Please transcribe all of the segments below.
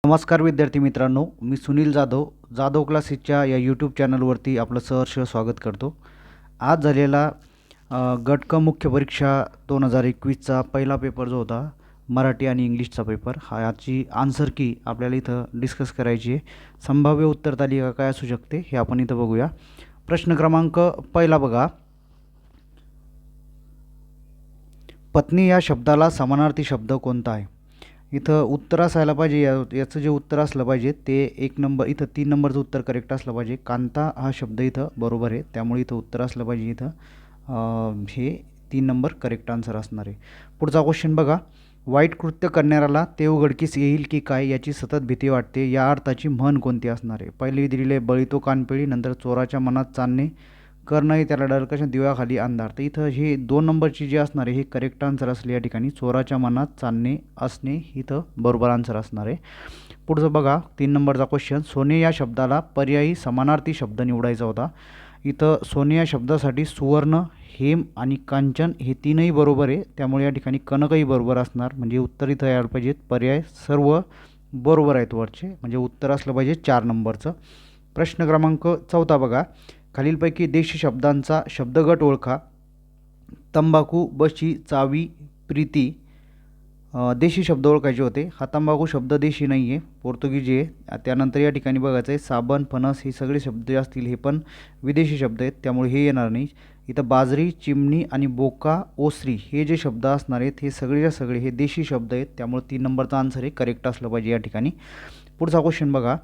नमस्कार विद्यार्थी मित्रांनो, मी सुनील जाधव क्लासेसच्या या यूट्यूब चॅनलवरती आपलं सहर्ष स्वागत करतो. आज झालेला गट क मुख्य परीक्षा 2021चा पहिला पेपर जो होता मराठी आणि इंग्लिशचा पेपर, याची आन्सर की आपल्याला इथं डिस्कस करायची आहे. संभाव्य उत्तर तालिका काय असू शकते हे आपण इथं बघूया. प्रश्न क्रमांक पहिला बघा, पत्नी या शब्दाला समानार्थी शब्द कोणता आहे? इथं उत्तर असायला पाहिजे, याचं जे उत्तर असलं पाहिजे ते 1 नंबर, इथं 3 नंबरचं उत्तर करेक्ट असलं पाहिजे. कांता हा शब्द इथं बरोबर आहे, त्यामुळे इथं उत्तर असलं पाहिजे. इथं हे 3 नंबर करेक्ट आन्सर असणार आहे. पुढचा क्वेश्चन बघा, वाईट कृत्य करणाऱ्याला ते उघडकीस येईल की काय याची सतत भीती वाटते, या अर्थाची म्हण कोणती असणार आहे? पहिली दिलेली आहे बळी तो कानपिळी, नंतर चोराच्या मनात चांदणे, कर नाही त्याला डरकशा दिव्याखाली अंधार. तर इथं हे 2 नंबरची जी असणार आहे हे करेक्ट आन्सर असले, या ठिकाणी चोराच्या मनात चांदणे असणे इथं बरोबर आन्सर असणार आहे. पुढचं बघा 3 नंबरचा क्वेश्चन, सोने या शब्दाला पर्यायी समानार्थी शब्द निवडायचा होता. इथं सोने या शब्दासाठी सुवर्ण, हेम आणि कांचन हे तीनही बरोबर आहे, त्यामुळे या ठिकाणी कनकही बरोबर असणार. म्हणजे उत्तर इथं यायला पाहिजेत पर्याय सर्व बरोबर आहेत वरचे, म्हणजे उत्तर असलं पाहिजे 4 नंबरचं. प्रश्न क्रमांक 4 बघा, खालीलपैकी देशी शब्दांचा शब्दगट ओळखा. तंबाखू, बशी, चावी, प्रीती. देशी शब्द ओळखायचे होते. हा तंबाखू शब्द देशी नाही आहे, पोर्तुगीजी आहे. त्यानंतर या ठिकाणी बघायचं आहे साबण, फणस हे सगळे शब्द जे असतील हे पण विदेशी शब्द आहेत, त्यामुळे हे येणार नाही. इथं बाजरी, चिमणी आणि बोका, ओसरी हे जे शब्द असणार आहेत हे सगळेच्या सगळे हे देशी शब्द आहेत, त्यामुळे 3 नंबरचा आन्सर हे करेक्ट असलं पाहिजे या ठिकाणी. पुढचा क्वेश्चन बघा,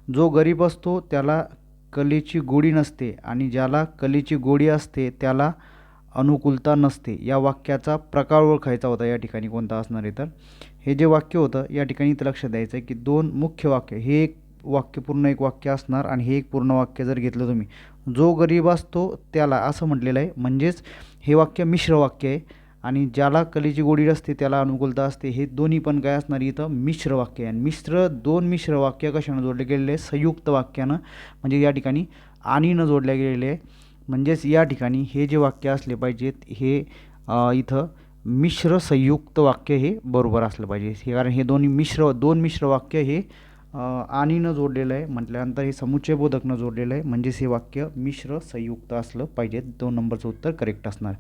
जो गरीब असतो त्याला कलेची गोडी नसते आणि ज्याला कलेची गोडी असते त्याला अनुकूलता नसते, या वाक्याचा प्रकार ओळखायचा होता. या ठिकाणी कोणता असणार आहे? तर हे जे वाक्य होतं या ठिकाणी इथं लक्षात द्यायचं आहे की 2 मुख्य वाक्य, हे एक वाक्य पूर्ण एक वाक्य असणार आणि हे एक पूर्ण वाक्य जर घेतलं तुम्ही, जो गरीब असतो त्याला असं म्हटलेलं आहे, म्हणजेच हे वाक्य मिश्र वाक्य आहे. आणि ज्याला कलेची गोडी असते त्याला अनुकूलता असते, हे दोन्ही पण काय असणार इथं मिश्र वाक्य आहे. आणि 2 मिश्र वाक्य कशानं जोडले गेलेले आहे? संयुक्त वाक्यानं, म्हणजे या ठिकाणी आणीनं जोडल्या गेलेले आहे. म्हणजेच या ठिकाणी हे जे वाक्य असले पाहिजेत हे इथं मिश्र संयुक्त वाक्य हे बरोबर असलं पाहिजे. हे कारण हे दोन मिश्र वाक्य हे आणीनं जोडलेलं आहे, म्हटल्यानंतर हे समुच्चयबोधकनं जोडलेलं आहे, म्हणजेच हे वाक्य मिश्र संयुक्त असलं पाहिजे. 2 नंबरचं उत्तर करेक्ट असणार.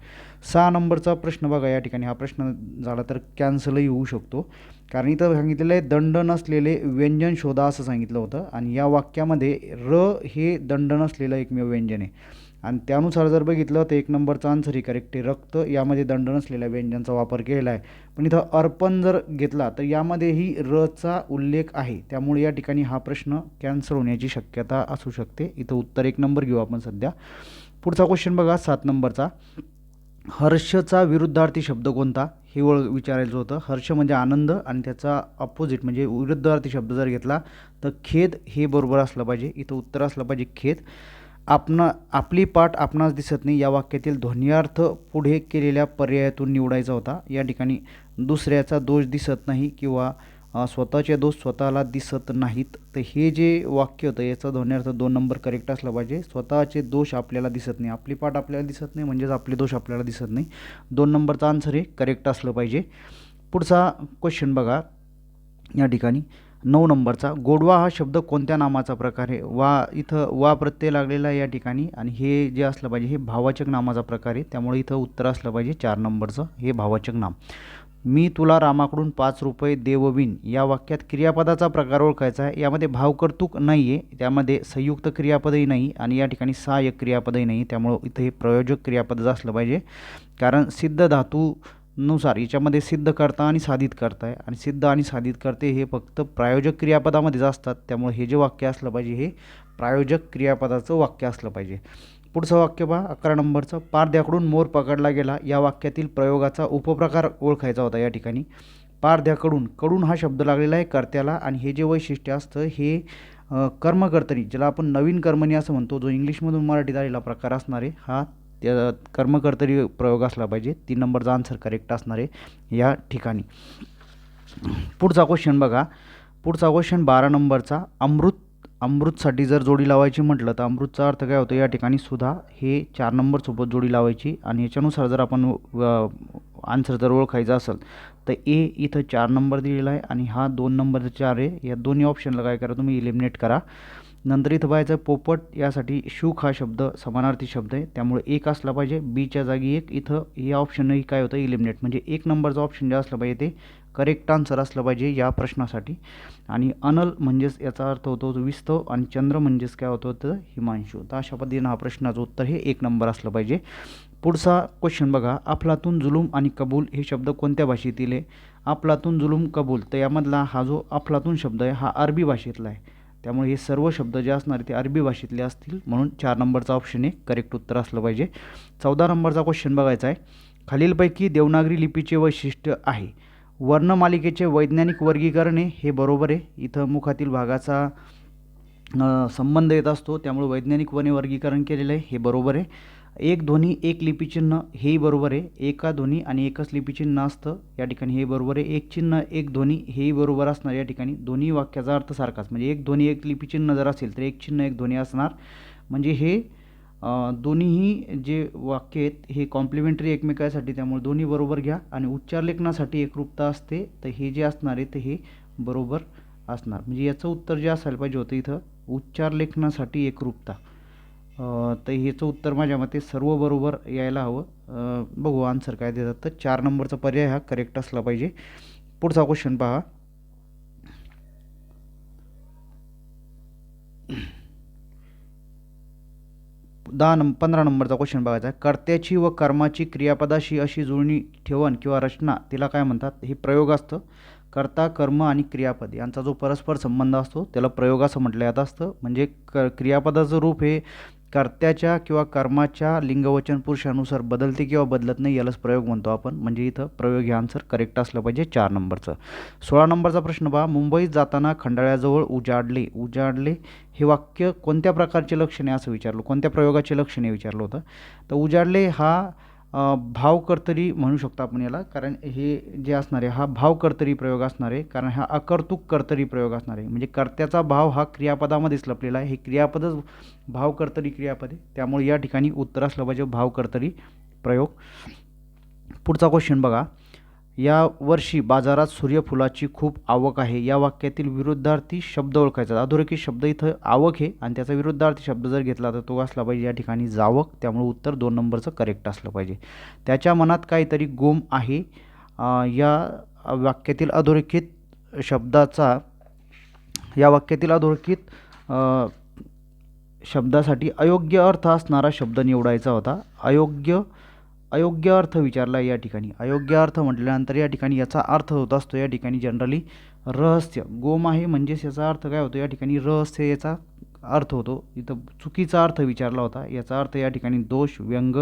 6 नंबरचा प्रश्न बघा, या ठिकाणी हा प्रश्न झाला तर कॅन्सलही होऊ शकतो, कारण इथं सांगितलेलं आहे दंड नसलेले व्यंजन शोधा असं सांगितलं होतं, आणि या वाक्यामध्ये र हे दंड नसलेलं एकमेव व्यंजन आहे. आणि त्यानुसार जर बघितलं तर 1 नंबरचा आन्सर ही करेक्ट आहे. रक्त यामध्ये दंड नसलेल्या व्यंजनाचा वापर केलेला आहे, पण इथं अर्पण जर घेतला तर यामध्येही रचा उल्लेख आहे, त्यामुळे या ठिकाणी हा प्रश्न कॅन्सल होण्याची शक्यता असू शकते. इथं उत्तर 1 नंबर घेऊ आपण सध्या. पुढचा क्वेश्चन बघा 7 नंबरचा, हर्षचा विरुद्धार्थी शब्द कोणता हे विचारायचं होतं. हर्ष म्हणजे आनंद आणि त्याचा अपोजिट म्हणजे विरुद्धार्थी शब्द जर घेतला तर खेद हे बरोबर असलं पाहिजे. इथं उत्तर असलं पाहिजे खेद. आपली पाठ आपणास दिसत नाही, या वाक्यातील ध्वन्यार्थ पुढे केलेल्या पर्यायातून निवडायचा होता. या ठिकाणी दुसऱ्याचा दोष दिसत नाही किंवा स्वतःचे दोष स्वतःला दिसत नाहीत, तर हे जे वाक्य होतं याचा ध्वन्यार्थ 2 नंबर करेक्ट असला पाहिजे. स्वतःचे दोष आपल्याला दिसत नाही, आपली पाठ आपल्याला दिसत नाही म्हणजेच आपले दोष आपल्याला दिसत नाही. 2 नंबरचा आन्सर हे करेक्ट असलं पाहिजे. पुढचा क्वेश्चन बघा, या ठिकाणी 9 नंबरचा, गोडवा हा शब्द कोणत्या नामाचा प्रकार आहे? इथं वा प्रत्यय लागलेला आहे या ठिकाणी, आणि हे जे असलं पाहिजे हे भाववाचक नामाचा प्रकार आहे, त्यामुळे इथं उत्तर असलं पाहिजे 4 नंबरचं हे भाववाचक नाम. मी तुला रामाकडून 5 रुपये देववीन, या वाक्यात क्रियापदाचा प्रकार ओळखायचा आहे. यामध्ये भावकर्तृक नाही आहे, त्यामध्ये संयुक्त क्रियापदही नाही आणि या ठिकाणी सहाय्यक क्रियापदही नाही, त्यामुळं इथं हे प्रयोजक क्रियापद असलं पाहिजे. कारण सिद्ध धातूनुसार याच्यामध्ये सिद्ध करता आणि साधित करता आहे, आणि सिद्ध आणि साधित करते हे फक्त प्रायोजक क्रियापदामध्येच असतात, त्यामुळे हे जे वाक्य असलं पाहिजे हे प्रायोजक क्रियापदाचं वाक्य असलं पाहिजे. पुढचं वाक्य पहा 11 नंबरचं, पारध्याकडून मोर पकडला गेला, या वाक्यातील प्रयोगाचा उपप्रकार ओळखायचा होता. या ठिकाणी कडून हा शब्द लागलेला आहे कर्त्याला, आणि हे जे वैशिष्ट्य असतं हे कर्मकर्तरी, ज्याला आपण नवीन कर्मणी असं म्हणतो, जो इंग्लिशमधून मराठीत आलेला प्रकार असणार आहे हा कर्मकर्तरी प्रयोग असला पाहिजे. 3 नंबरचा आन्सर करेक्ट असणार आहे या ठिकाणी. पुढचा क्वेश्चन बघा, पुढचा क्वेश्चन 12 नंबरचा, अमृत अमृतसाठी जर जोडी लावायची म्हटलं तर अमृतचा अर्थ काय होतो या ठिकाणी सुधा हे 4 नंबरसोबत जोडी लावायची आणि याच्यानुसार जर आपण आन्सर जर ओळखायचा असेल तर ए इथं 4 नंबर दिलेला आहे आणि हा 2 नंबर 4 आहे. या दोन्ही ऑप्शनला काय करा तुम्ही इलिमिनेट करा. नंतर इथं पाहायचं पोपट यासाठी शुक हा शब्द समानार्थी शब्द आहे त्यामुळे एक असला पाहिजे. बीच्या जागी एक. इथं या ऑप्शनही काय होतं इलिमिनेट म्हणजे 1 नंबरचं ऑप्शन जे असलं पाहिजे ते करेक्ट आन्सर असलं पाहिजे या प्रश्नासाठी. आणि अनल म्हणजेच याचा अर्थ होतो विस्तव आणि चंद्र म्हणजेच काय होतं तर हिमांशू. तर अशा पद्धतीनं हा प्रश्नाचं उत्तर हे 1 नंबर असलं पाहिजे. पुढचा क्वेश्चन बघा. अफलातून जुलूम आणि कबूल हे शब्द कोणत्या भाषेतील आहे? अफलातून जुलूम कबूल तर यामधला हा जो अफलातून शब्द आहे हा अरबी भाषेतला आहे त्यामुळे हे सर्व शब्द जे असणार ते अरबी भाषेतले असतील म्हणून 4 नंबरचा ऑप्शन हे करेक्ट उत्तर असलं पाहिजे. 14 नंबरचा क्वेश्चन बघायचा आहे. खालीलपैकी देवनागरी लिपीचे वैशिष्ट्य आहे. वर्णमालिकेचे वैज्ञानिक वर्गीकरण हे बरोबर आहे. इथं मुखातील भागाचा संबंध येत असतो त्यामुळे वैज्ञानिक वर्गीकरण केलेलं आहे हे बरोबर आहे. एक ध्वनी एक लिपीचिन्ह हेही बरोबर आहे. एका ध्वनी आणि एकच लिपीचिन्ह असतं या ठिकाणी हे बरोबर आहे. एक चिन्ह एक ध्वनी हेही बरोबर असणार या ठिकाणी. दोन्ही वाक्याचा अर्थ सारखाच म्हणजे एक ध्वनी एक लिपीचिन्ह जर असेल तर एक चिन्ह एक ध्वनी असणार म्हणजे हे दोन्हीही जे वाक्य आहेत हे कॉम्प्लिमेंटरी एकमेकांसाठी त्यामुळे दोन्ही बरोबर घ्या. आणि उच्चार लेखनासाठी एकरूपता असते तर हे जे असणार आहे तर हे बरोबर असणार म्हणजे याचं उत्तर जे असायला पाहिजे होतं इथं उच्चार लेखनासाठी एकरूपता. तर ह्याचं उत्तर माझ्या मते सर्व बरोबर यायला हवं. बघू आन्सर काय देतात. तर 4 नंबरचा पर्याय हा करेक्ट असला पाहिजे. पुढचा क्वेश्चन पहा. 15 नंबरचा क्वेश्चन बघायचा आहे. कर्त्याची व कर्माची क्रियापदाशी अशी जुळणी ठेवण किंवा रचना तिला काय म्हणतात? हे प्रयोग असतं. कर्ता कर्म आणि क्रियापद यांचा जो परस्पर संबंध असतो त्याला प्रयोग असं म्हटलं जात असतं. म्हणजे क्रियापदाचं रूप हे कर्त्याच्या किंवा कर्माच्या लिंगवचन पुरुषानुसार बदलते किंवा बदलत नाही यालाच प्रयोग म्हणतो आपण. म्हणजे इथं प्रयोग हे आन्सर करेक्ट असलं पाहिजे 4 नंबरचं. 16 नंबरचा प्रश्न पहा. मुंबईत जाताना खंडाळ्याजवळ उजाडले. उजाडले हे वाक्य कोणत्या प्रकारचे लक्षणे असं विचारलं कोणत्या प्रयोगाचे लक्षणे विचारलं होतं. तर उजाडले हा भावकर्तरी म्हणू शकतो आपण याला कारण हे जे असणार आहे हा भावकर्तरी प्रयोग असणार आहे कारण हा अकर्तृक कर्तरी प्रयोग असणार आहे. म्हणजे कर्त्याचा भाव हा क्रियापदामध्येच लपलेला आहे. हे क्रियापदच भावकर्तरी क्रियापद आहे त्यामुळे या ठिकाणी उत्तर असलं पाहिजे भावकर्तरी प्रयोग. पुढचा क्वेश्चन बघा. या वर्षी बाजारात सूर्यफुलाची खूप आवक आहे. या वाक्यातील विरुद्धार्थी शब्द ओळखायचा. अधोरेखित शब्द इथं आवक आहे आणि त्याचा विरुद्धार्थी शब्द जर घेतला तर तो असला पाहिजे या ठिकाणी जावक. त्यामुळे उत्तर 2 नंबरचं करेक्ट असलं पाहिजे. त्याच्या मनात काहीतरी गोम आहे. या वाक्यातील अधोरेखित शब्दाचा या वाक्यातील अधोरेखित शब्दासाठी अयोग्य अर्थ असणारा शब्द निवडायचा होता. अयोग्य अर्थ विचारला या ठिकाणी. अयोग्य अर्थ म्हटल्यानंतर या ठिकाणी याचा अर्थ होत असतो या ठिकाणी जनरली रहस्य. गोम आहे म्हणजेच याचा अर्थ काय होतो या ठिकाणी रहस्य याचा अर्थ होतो. इथं चुकीचा अर्थ विचारला होता. याचा अर्थ या ठिकाणी दोष व्यंग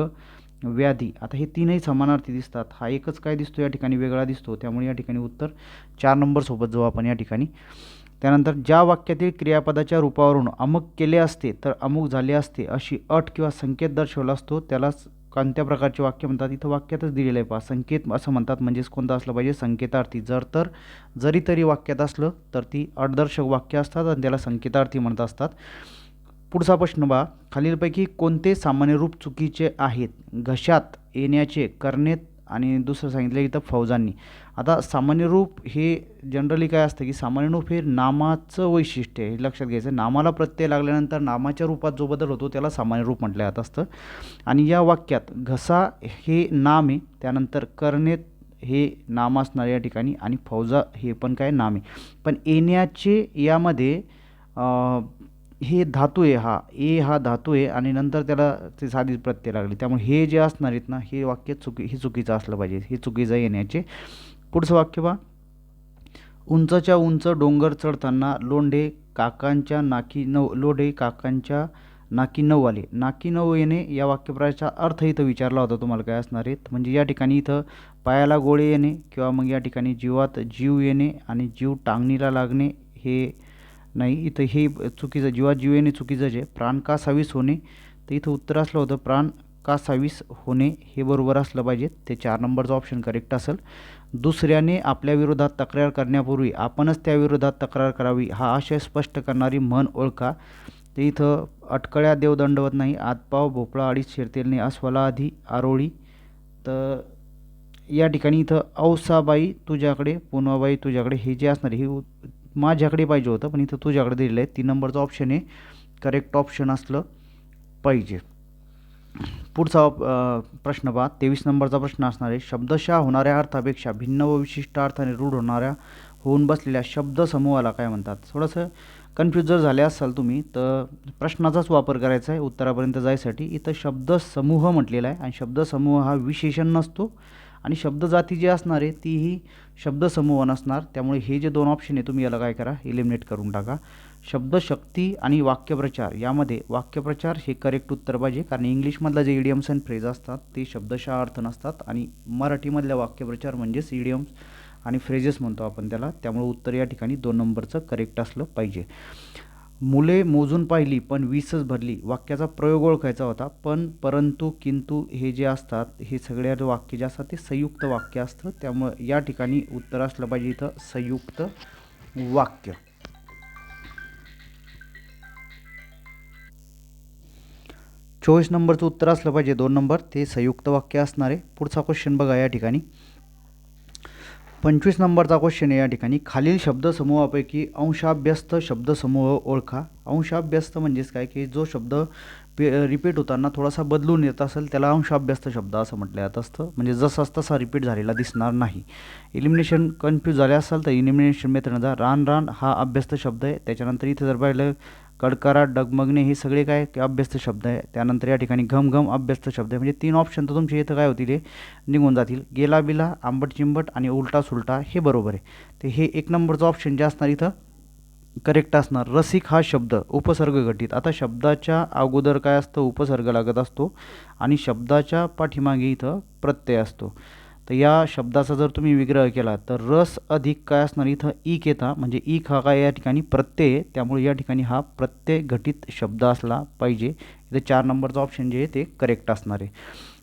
व्याधी. आता हे तीनही समानार्थी दिसतात. हा एकच काय दिसतो या ठिकाणी वेगळा दिसतो त्यामुळे या ठिकाणी उत्तर 4 नंबरसोबत जाऊ आपण या ठिकाणी. त्यानंतर ज्या वाक्यातील क्रियापदाच्या रूपावरून अमुक केले असते तर अमुक झाले असते अशी अट किंवा संकेत दर्शवला असतो त्यालाच कोणत्या प्रकारचे वाक्य म्हणतात. इथं वाक्यातच दिलेलं आहे पहा संकेत असं म्हणतात. म्हणजेच कोणतं असलं पाहिजे संकेतार्थी. जरी तरी वाक्यात असलं तर ती अटदर्शक वाक्य असतात आणि त्याला संकेतार्थी म्हणत असतात. पुढचा प्रश्न बघा. खालीलपैकी कोणते सामान्य रूप चुकीचे आहेत? घशात येण्याचे करणे आणि दुसरं सांगितलं इथं फौजांनी. आता सामान्य रूप हे जनरली काय असतं की सामान्य रूप हे नामाचं वैशिष्ट्य आहे हे लक्षात घ्यायचं. नामाला प्रत्यय लागल्यानंतर नामाच्या रूपात जो बदल होतो त्याला सामान्य रूप म्हटलं जात असतं. आणि या वाक्यात घसा हे नाम आहे त्यानंतर करणे हे नाम असणार या ठिकाणी आणि फौजा हे पण काय नाम आहे. पण येण्याचे यामध्ये हे धातू आहे. हा धातू आहे आणि नंतर त्याला ते साधी प्रत्यय लागले त्यामुळे हे जे असणार आहेत ना हे वाक्य हे चुकीचं असलं पाहिजे. हे चुकीचं येण्याचे. पुढचं वाक्य पहा. उंचच्या उंच डोंगर चढताना लोंढे काकांच्या नाकी नऊ आले. नाकी नऊ येणे या वाक्यप्रयोगाचा अर्थ इथं विचारला होता तुम्हाला काय असणार आहेत. म्हणजे या ठिकाणी इथं पायाला गोळे येणे किंवा मग या ठिकाणी जीवात जीव येणे आणि जीव टांगणीला लागणे हे नाही. इथं हे चुकीचं जीवात जीव येणे चुकीचं आहे. प्राण का सावीस होणे तर इथं उत्तर असलं होतं प्राण कासावीस होणे हे बरोबर असलं पाहिजे, ते 4 नंबरचं ऑप्शन करेक्ट असेल. दुसऱ्याने आपल्या विरोधात तक्रार करण्यापूर्वी आपणच त्या विरोधात तक्रार करावी हा आशय स्पष्ट करणारी म्हण ओळखा. ते इथं अटकळ्या देव दंडवत नाही, आतपाव भोपळा अडीच शिरतेल अस्वला आधी आरोळी. तर या ठिकाणी इथं औसाबाई तुझ्याकडे पुनवाबाई तुझ्याकडे हे जे असणार हे माझ्याकडे पाहिजे होतं, पण इथं तुझ्याकडे दिलेलं आहे. 3 नंबरचं ऑप्शन हे करेक्ट ऑप्शन असलं पाहिजे. पुढचा प्रश्न पहा, 23 नंबरचा प्रश्न असणार आहे, शब्दशः होणाऱ्या अर्थापेक्षा भिन्न व विशिष्ट अर्थाने रूढ होऊन बसलेल्या शब्दसमूहाला काय म्हणतात. थोडंसं कन्फ्यूज जर झाले असाल तुम्ही तर प्रश्नाचाच वापर करायचा आहे उत्तरापर्यंत जायसाठी. इथं शब्दसमूह म्हटलेला आहे आणि शब्दसमूह हा विशेषण नसतो आणि शब्दजाती जी असणार आहे तीही शब्दसमूह नसणार. त्यामुळे हे जे 2 ऑप्शन आहे तुम्ही याला काय करा, इलिमिनेट करून टाका. शब्दशक्ती आणि वाक्यप्रचार यामध्ये वाक्यप्रचार हे करेक्ट उत्तर पाहिजे, कारण इंग्लिशमधला जे इडियम्स अँड फ्रेज असतात ते शब्दशः अर्थ नसतात आणि मराठीमधल्या वाक्यप्रचार म्हणजेच इडियम्स आणि फ्रेजेस म्हणतो आपण त्याला. त्यामुळे उत्तर या ठिकाणी 2 नंबरचं करेक्ट असलं पाहिजे. मुले मोजून पाहिली पण 20च भरली वाक्याचा प्रयोग ओळखायचा होता, पण परंतु किंतु हे जे असतात हे सगळ्या वाक्य जे असतात ते संयुक्त वाक्य असतं. त्यामुळे या ठिकाणी उत्तर असलं पाहिजे इथं संयुक्त वाक्य. 24 नंबरचं उत्तर असलं पाहिजे 2 नंबर, ते संयुक्त वाक्य असणार आहे. पुढचा क्वेश्चन बघा या ठिकाणी 25 नंबरचा क्वेश्चन आहे. या ठिकाणी खालील शब्दसमूहापैकी अंशाभ्यस्त शब्दसमूह ओळखा. अंशाभ्यस्त म्हणजेच काय की जो शब्द रिपीट होताना थोडासा बदलून येत असेल त्याला अंशाभ्यस्त शब्द असं म्हटलं जात असतं, म्हणजे जसाच तसा रिपीट झालेला दिसणार नाही. इलिमिनेशन कन्फ्यूज झाले असाल तर इलिमिनेशन मेथडनं जा. रान रान हा अभ्यस्त शब्द आहे. त्याच्यानंतर इथे जर पाहिलं कडकडाट डगमगणे हे सगळे काय अभ्यस्त शब्द आहे. त्यानंतर या ठिकाणी घम घम अभ्यस्त शब्द आहे. म्हणजे 3 ऑप्शन तर तुमचे इथं काय होतील, हे निघून जातील. गेला बिला आंबट चिंबट आणि उलटा सुलटा हे बरोबर आहे. ते हे 1 नंबरचं ऑप्शन जे असणार इथं करेक्ट असणार. रसिक हा शब्द उपसर्ग घटित. आता शब्दाच्या अगोदर काय असतं, उपसर्ग लागत असतो आणि शब्दाच्या पाठीमागे इथं प्रत्यय असतो. तर या शब्दाचा जर तुम्ही विग्रह केला तर रस अधिक काय असणार इथं ईक येता, म्हणजे ईक हा काय या ठिकाणी प्रत्यय आहे. त्यामुळे या ठिकाणी हा प्रत्यय घटित शब्द असला पाहिजे. इथं 4 नंबरचा ऑप्शन जे आहे ते करेक्ट असणार आहे.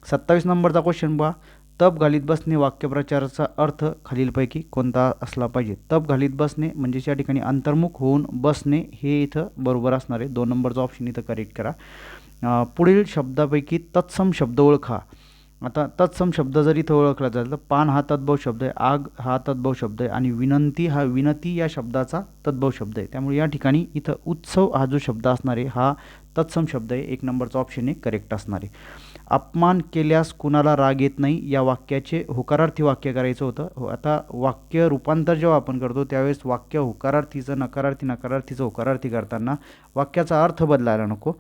27 नंबरचा क्वेश्चन पहा, तप घालीत बसणे वाक्यप्रचाराचा अर्थ खालीलपैकी कोणता असला पाहिजे. तप घालीत बसणे म्हणजे या ठिकाणी अंतर्मुख होऊन बसणे हे इथं बरोबर असणार आहे. 2 नंबरचा ऑप्शन इथं करेक्ट करा. पुढील शब्दापैकी तत्सम शब्द ओळखा. आता तत्सम शब्द जर इथं ओळखला जाईल तर पान हा तद्भव शब्द आहे, आग हा तद्भव शब्द आहे आणि विनंती हा विनती या शब्दाचा तद्भव शब्द आहे. त्यामुळे या ठिकाणी इथं उत्सव हा जो शब्द असणार आहे हा तत्सम शब्द आहे. 1 नंबरचा ऑप्शन हे करेक्ट असणार आहे. अपमान केल्यास कुणाला राग येत नाही या वाक्याचे होकारार्थी वाक्य करायचं होतं. आता वाक्य रूपांतर जेव्हा आपण करतो त्यावेळेस वाक्य होकारार्थीचं नकारार्थी नकारार्थीचं होकारार्थी करताना वाक्याचा अर्थ बदलायला नको.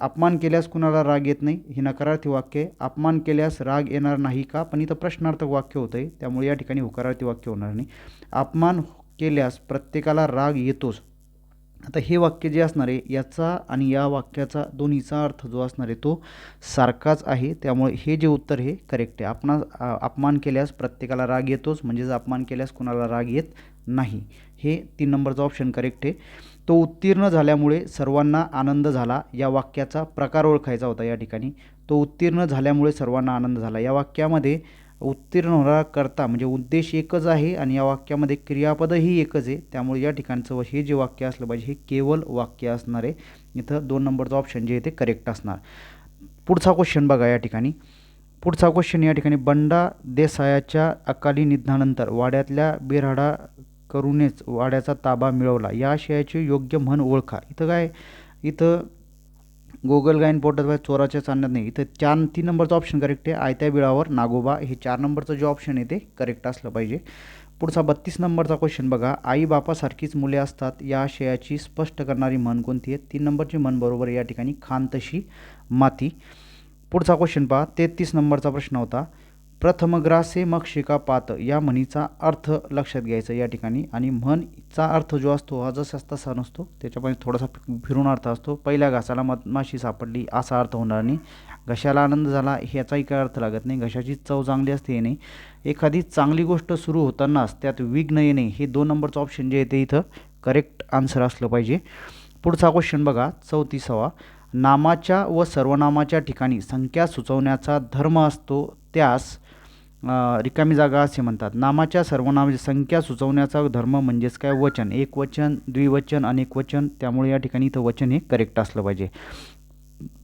अपमान केल्यास कुणाला राग येत नाही हे नकारार्थी वाक्य आहे. अपमान केल्यास राग येणार नाही का, पण इथं प्रश्नार्थक वाक्य होतं आहे. त्यामुळे या ठिकाणी होकारार्थी वाक्य होणार नाही. अपमान केल्यास प्रत्येकाला राग येतोच. आता हे वाक्य जे असणार आहे याचा आणि या वाक्याचा दोन्हीचा अर्थ जो असणार आहे तो सारखाच आहे. त्यामुळे हे जे उत्तर हे करेक्ट आहे. अपमान केल्यास प्रत्येकाला राग येतोच म्हणजेच अपमान केल्यास कुणाला राग येत नाही, हे 3 नंबरचा ऑप्शन करेक्ट आहे. तो उत्तीर्ण झाल्यामुळे सर्वांना आनंद झाला या वाक्याचा प्रकार ओळखायचा होता. या ठिकाणी तो उत्तीर्ण झाल्यामुळे सर्वांना आनंद झाला या वाक्यामध्ये उत्तीर्ण होणारा कर्ता म्हणजे उद्देश एकच आहे आणि या वाक्यामध्ये क्रियापदही एकच आहे. त्यामुळे या ठिकाणचं हे जे वाक्य असलं पाहिजे हे केवळ वाक्य असणार आहे. इथं 2 नंबरचं ऑप्शन जे आहे ते करेक्ट असणार. पुढचा क्वेश्चन बघा या ठिकाणी. पुढचा क्वेश्चन या ठिकाणी बंडा देसायाच्या अकाली निधनानंतर वाड्यातल्या बेराडा करूनच वाड्याचा ताबा मिळवला या आशयाची योग्य म्हण ओळखा. इथं काय इथं गोगलगायन पोटात बाहेर चोराच्या चांदण्यात नाही. इथं 3 नंबरचं ऑप्शन करेक्ट आहे. आयत्या बिळावर नागोबा हे 4 नंबरचं जे ऑप्शन आहे ते करेक्ट असलं पाहिजे. पुढचा 32 नंबरचा क्वेश्चन बघा, आई बापासारखीच मुले असतात या आशयाची स्पष्ट करणारी म्हण कोणती आहे. 3 नंबरची म्हण बरोबर या ठिकाणी खान तशी माती. पुढचा क्वेश्चन पहा, 33 नंबरचा प्रश्न होता, प्रथमग्रासे मग शिका पात या म्हणीचा अर्थ लक्षात घ्यायचा या ठिकाणी. आणि म्हणचा अर्थ जो असतो हा जसा तसा नसतो, त्याच्यामध्ये थोडासा फिरून अर्थ असतो. पहिल्या घासाला मधमाशी सापडली असा अर्थ होणार नाही. घशाला आनंद झाला ह्याचाही काय अर्थ लागत नाही. घशाची चव चांगली असते हे नाही. एखादी चांगली गोष्ट सुरू होतानाच त्यात विघ्न येणे हे 2 नंबरचं ऑप्शन जे आहे ते इथं करेक्ट आन्सर असलं पाहिजे. पुढचा क्वेश्चन बघा 34वा, नामाच्या व सर्वनामाच्या ठिकाणी संख्या सुचवण्याचा धर्म असतो त्यास रिकामी जागा असे म्हणतात. नामाच्या सर्वनामाची संख्या सुचवण्याचा धर्म म्हणजेच काय? वचन, एकवचन, द्विवचन, अनेकवचन. त्यामुळे या ठिकाणी इथं वचन हे करेक्ट असलं पाहिजे.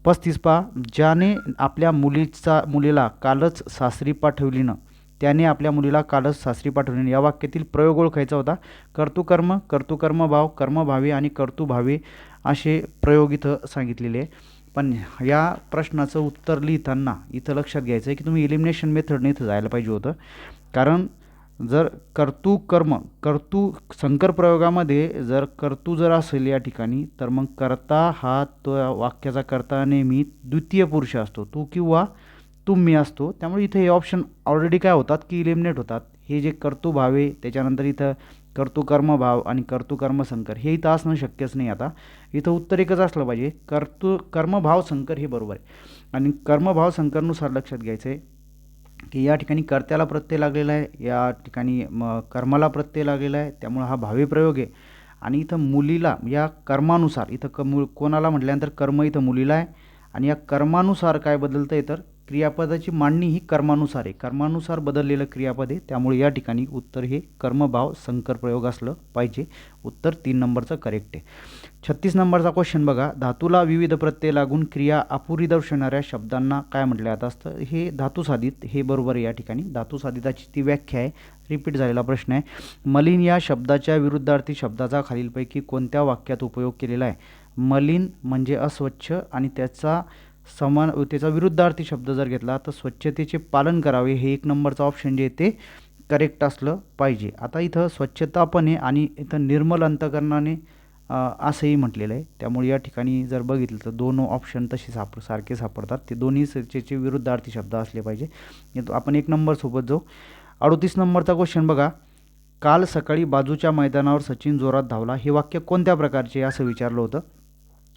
35 पहा, ज्याने आपल्या मुलीला कालच सासरी पाठवली न, त्याने आपल्या मुलीला कालच सासरी पाठवली. या वाक्यातील प्रयोग ओळखायचा होता. कर्तुकर्म, कर्तुकर्मभाव, कर्मभावे आणि कर्तुभावे असे प्रयोग इथं सांगितलेले. पण या प्रश्नाचं उत्तर लिहिताना इथं लक्षात घ्यायचं आहे की तुम्ही एलिमिनेशन मेथडने इथं जायला पाहिजे होतं. कारण जर संकर प्रयोगामध्ये जर कर्तू जर असेल या ठिकाणी, तर मग कर्ता हा तो वाक्याचा कर्ता नेहमी द्वितीय पुरुष असतो, तू किंवा तुम्ही असतो. त्यामुळे इथे हे ऑप्शन ऑलरेडी काय होतात की इलिमिनेट होतात. हे जे कर्तुभावे, त्याच्यानंतर इथं कर्तुकर्मभाव आणि कर्तुकर्मसंकर हे इथं असणं शक्यच नाही. आता इथं उत्तर एकच असलं पाहिजे, कर्मभाव संकर हे बरोबर आहे. आणि कर्मभाव संकरनुसार लक्षात घ्यायचं आहे की या ठिकाणी कर्त्याला प्रत्यय लागलेला आहे, या ठिकाणी कर्माला प्रत्यय लागलेला आहे, त्यामुळे हा भावी प्रयोग आहे. आणि इथं मुलीला या कर्मानुसार, इथं कोणाला म्हटल्यानंतर कर्म इथं मुलीला आहे. आणि या कर्मानुसार काय बदलतं आहे तर क्रियापदाची मांडणी ही कर्मानुसार आहे, कर्मानुसार बदललेलं क्रियापद आहे. त्यामुळे या ठिकाणी उत्तर हे कर्मभाव संकर प्रयोग असलं पाहिजे. उत्तर 3 नंबरचं करेक्ट आहे. 36 नंबरचा क्वेश्चन बघा, धातूला विविध प्रत्यय लागून क्रिया अपुरी दर्शवणाऱ्या शब्दांना काय म्हटलं जात असतं? हे धातुसाधित, हे बरोबर आहे. या ठिकाणी धातुसाधिताची ती व्याख्या आहे. रिपीट झालेला प्रश्न आहे. मलिन या शब्दाच्या विरुद्धार्थी शब्दाचा खालीलपैकी कोणत्या वाक्यात उपयोग केलेला आहे? मलिन म्हणजे अस्वच्छ आणि त्याचा विरुद्धार्थी शब्द जर घेतला तर स्वच्छतेचे पालन करावे, हे 1 नंबरचं ऑप्शन जे आहे ते करेक्ट असलं पाहिजे. आता इथं स्वच्छता पण आहे आणि इथं निर्मल अंतकरणाने असंही म्हटलेलं आहे. त्यामुळे या ठिकाणी जर बघितलं तर 2 ऑप्शन तसे सारखे सापडतात. ते दोन्ही स्वच्छतेचे विरुद्धार्थी शब्द असले पाहिजे. आपण 1 नंबरसोबत जाऊ. 38 नंबरचा क्वेश्चन बघा, काल सकाळी बाजूच्या मैदानावर सचिन जोरात धावला. हे वाक्य कोणत्या प्रकारचे असं विचारलं होतं.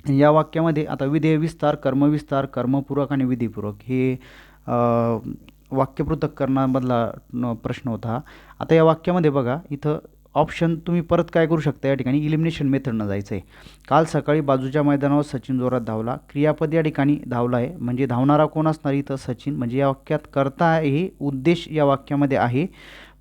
या वाक्यामध्ये आता विधेय विस्तार, कर्मविस्तार, कर्मपूरक आणि विधीपूरक हे वाक्यपृथक्करणामधला प्रश्न होता. आता या वाक्यामध्ये बघा, इथं ऑप्शन तुम्ही परत काय करू शकता, या ठिकाणी इलिमिनेशन मेथडनं जायचं आहे. काल सकाळी बाजूच्या मैदानावर सचिन जोरात धावला. क्रियापद या ठिकाणी धावला आहे, म्हणजे धावणारा कोण असणार इथं? सचिन. म्हणजे या वाक्यात कर्ता हे उद्देश या वाक्यामध्ये आहे,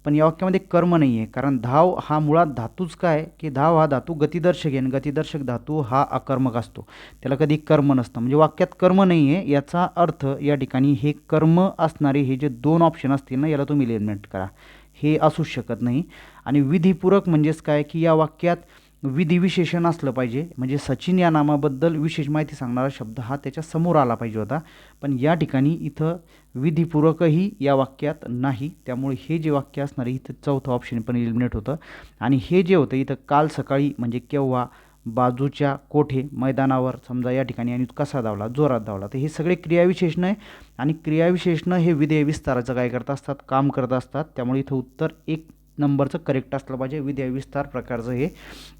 पण या वाक्यामध्ये कर्म नाही आहे. कारण धाव हा मुळात धातूच काय की धाव हा धातू गतिदर्शक आहे आणि गतिदर्शक धातू हा अकर्मक असतो, त्याला कधी कर्म नसतं. म्हणजे वाक्यात कर्म नाही आहे, याचा अर्थ या ठिकाणी हे कर्म असणारे हे जे 2 ऑप्शन असतील ना, याला तुम्ही एलिमिनेट करा, हे असूच शकत नाही. आणि विधीपूरक म्हणजेच काय की या वाक्यात विधिविशेषण असलं पाहिजे, म्हणजे सचिन या नामाबद्दल विशेष माहिती सांगणारा शब्द हा त्याच्या समोर आला पाहिजे होता. पण या ठिकाणी इथं विधिपूरकही या वाक्यात नाही. त्यामुळे हे जे वाक्य असणार आहे इथं 4थं ऑप्शन पण एलिमिनेट होतं. आणि हे जे होतं इथं काल सकाळी म्हणजे केव्हा, बाजूच्या, कोठे, मैदानावर समजा या ठिकाणी, आणि कसा धावला? जोरात धावला. तर हे सगळे क्रियाविशेषणं आहे आणि क्रियाविशेषणं हे विधेय विस्ताराचं काय करत असतात? काम करत असतात. त्यामुळे इथं उत्तर 1 नंबरचं करेक्ट असलं पाहिजे. विधेय विस्तार प्रकारचं हे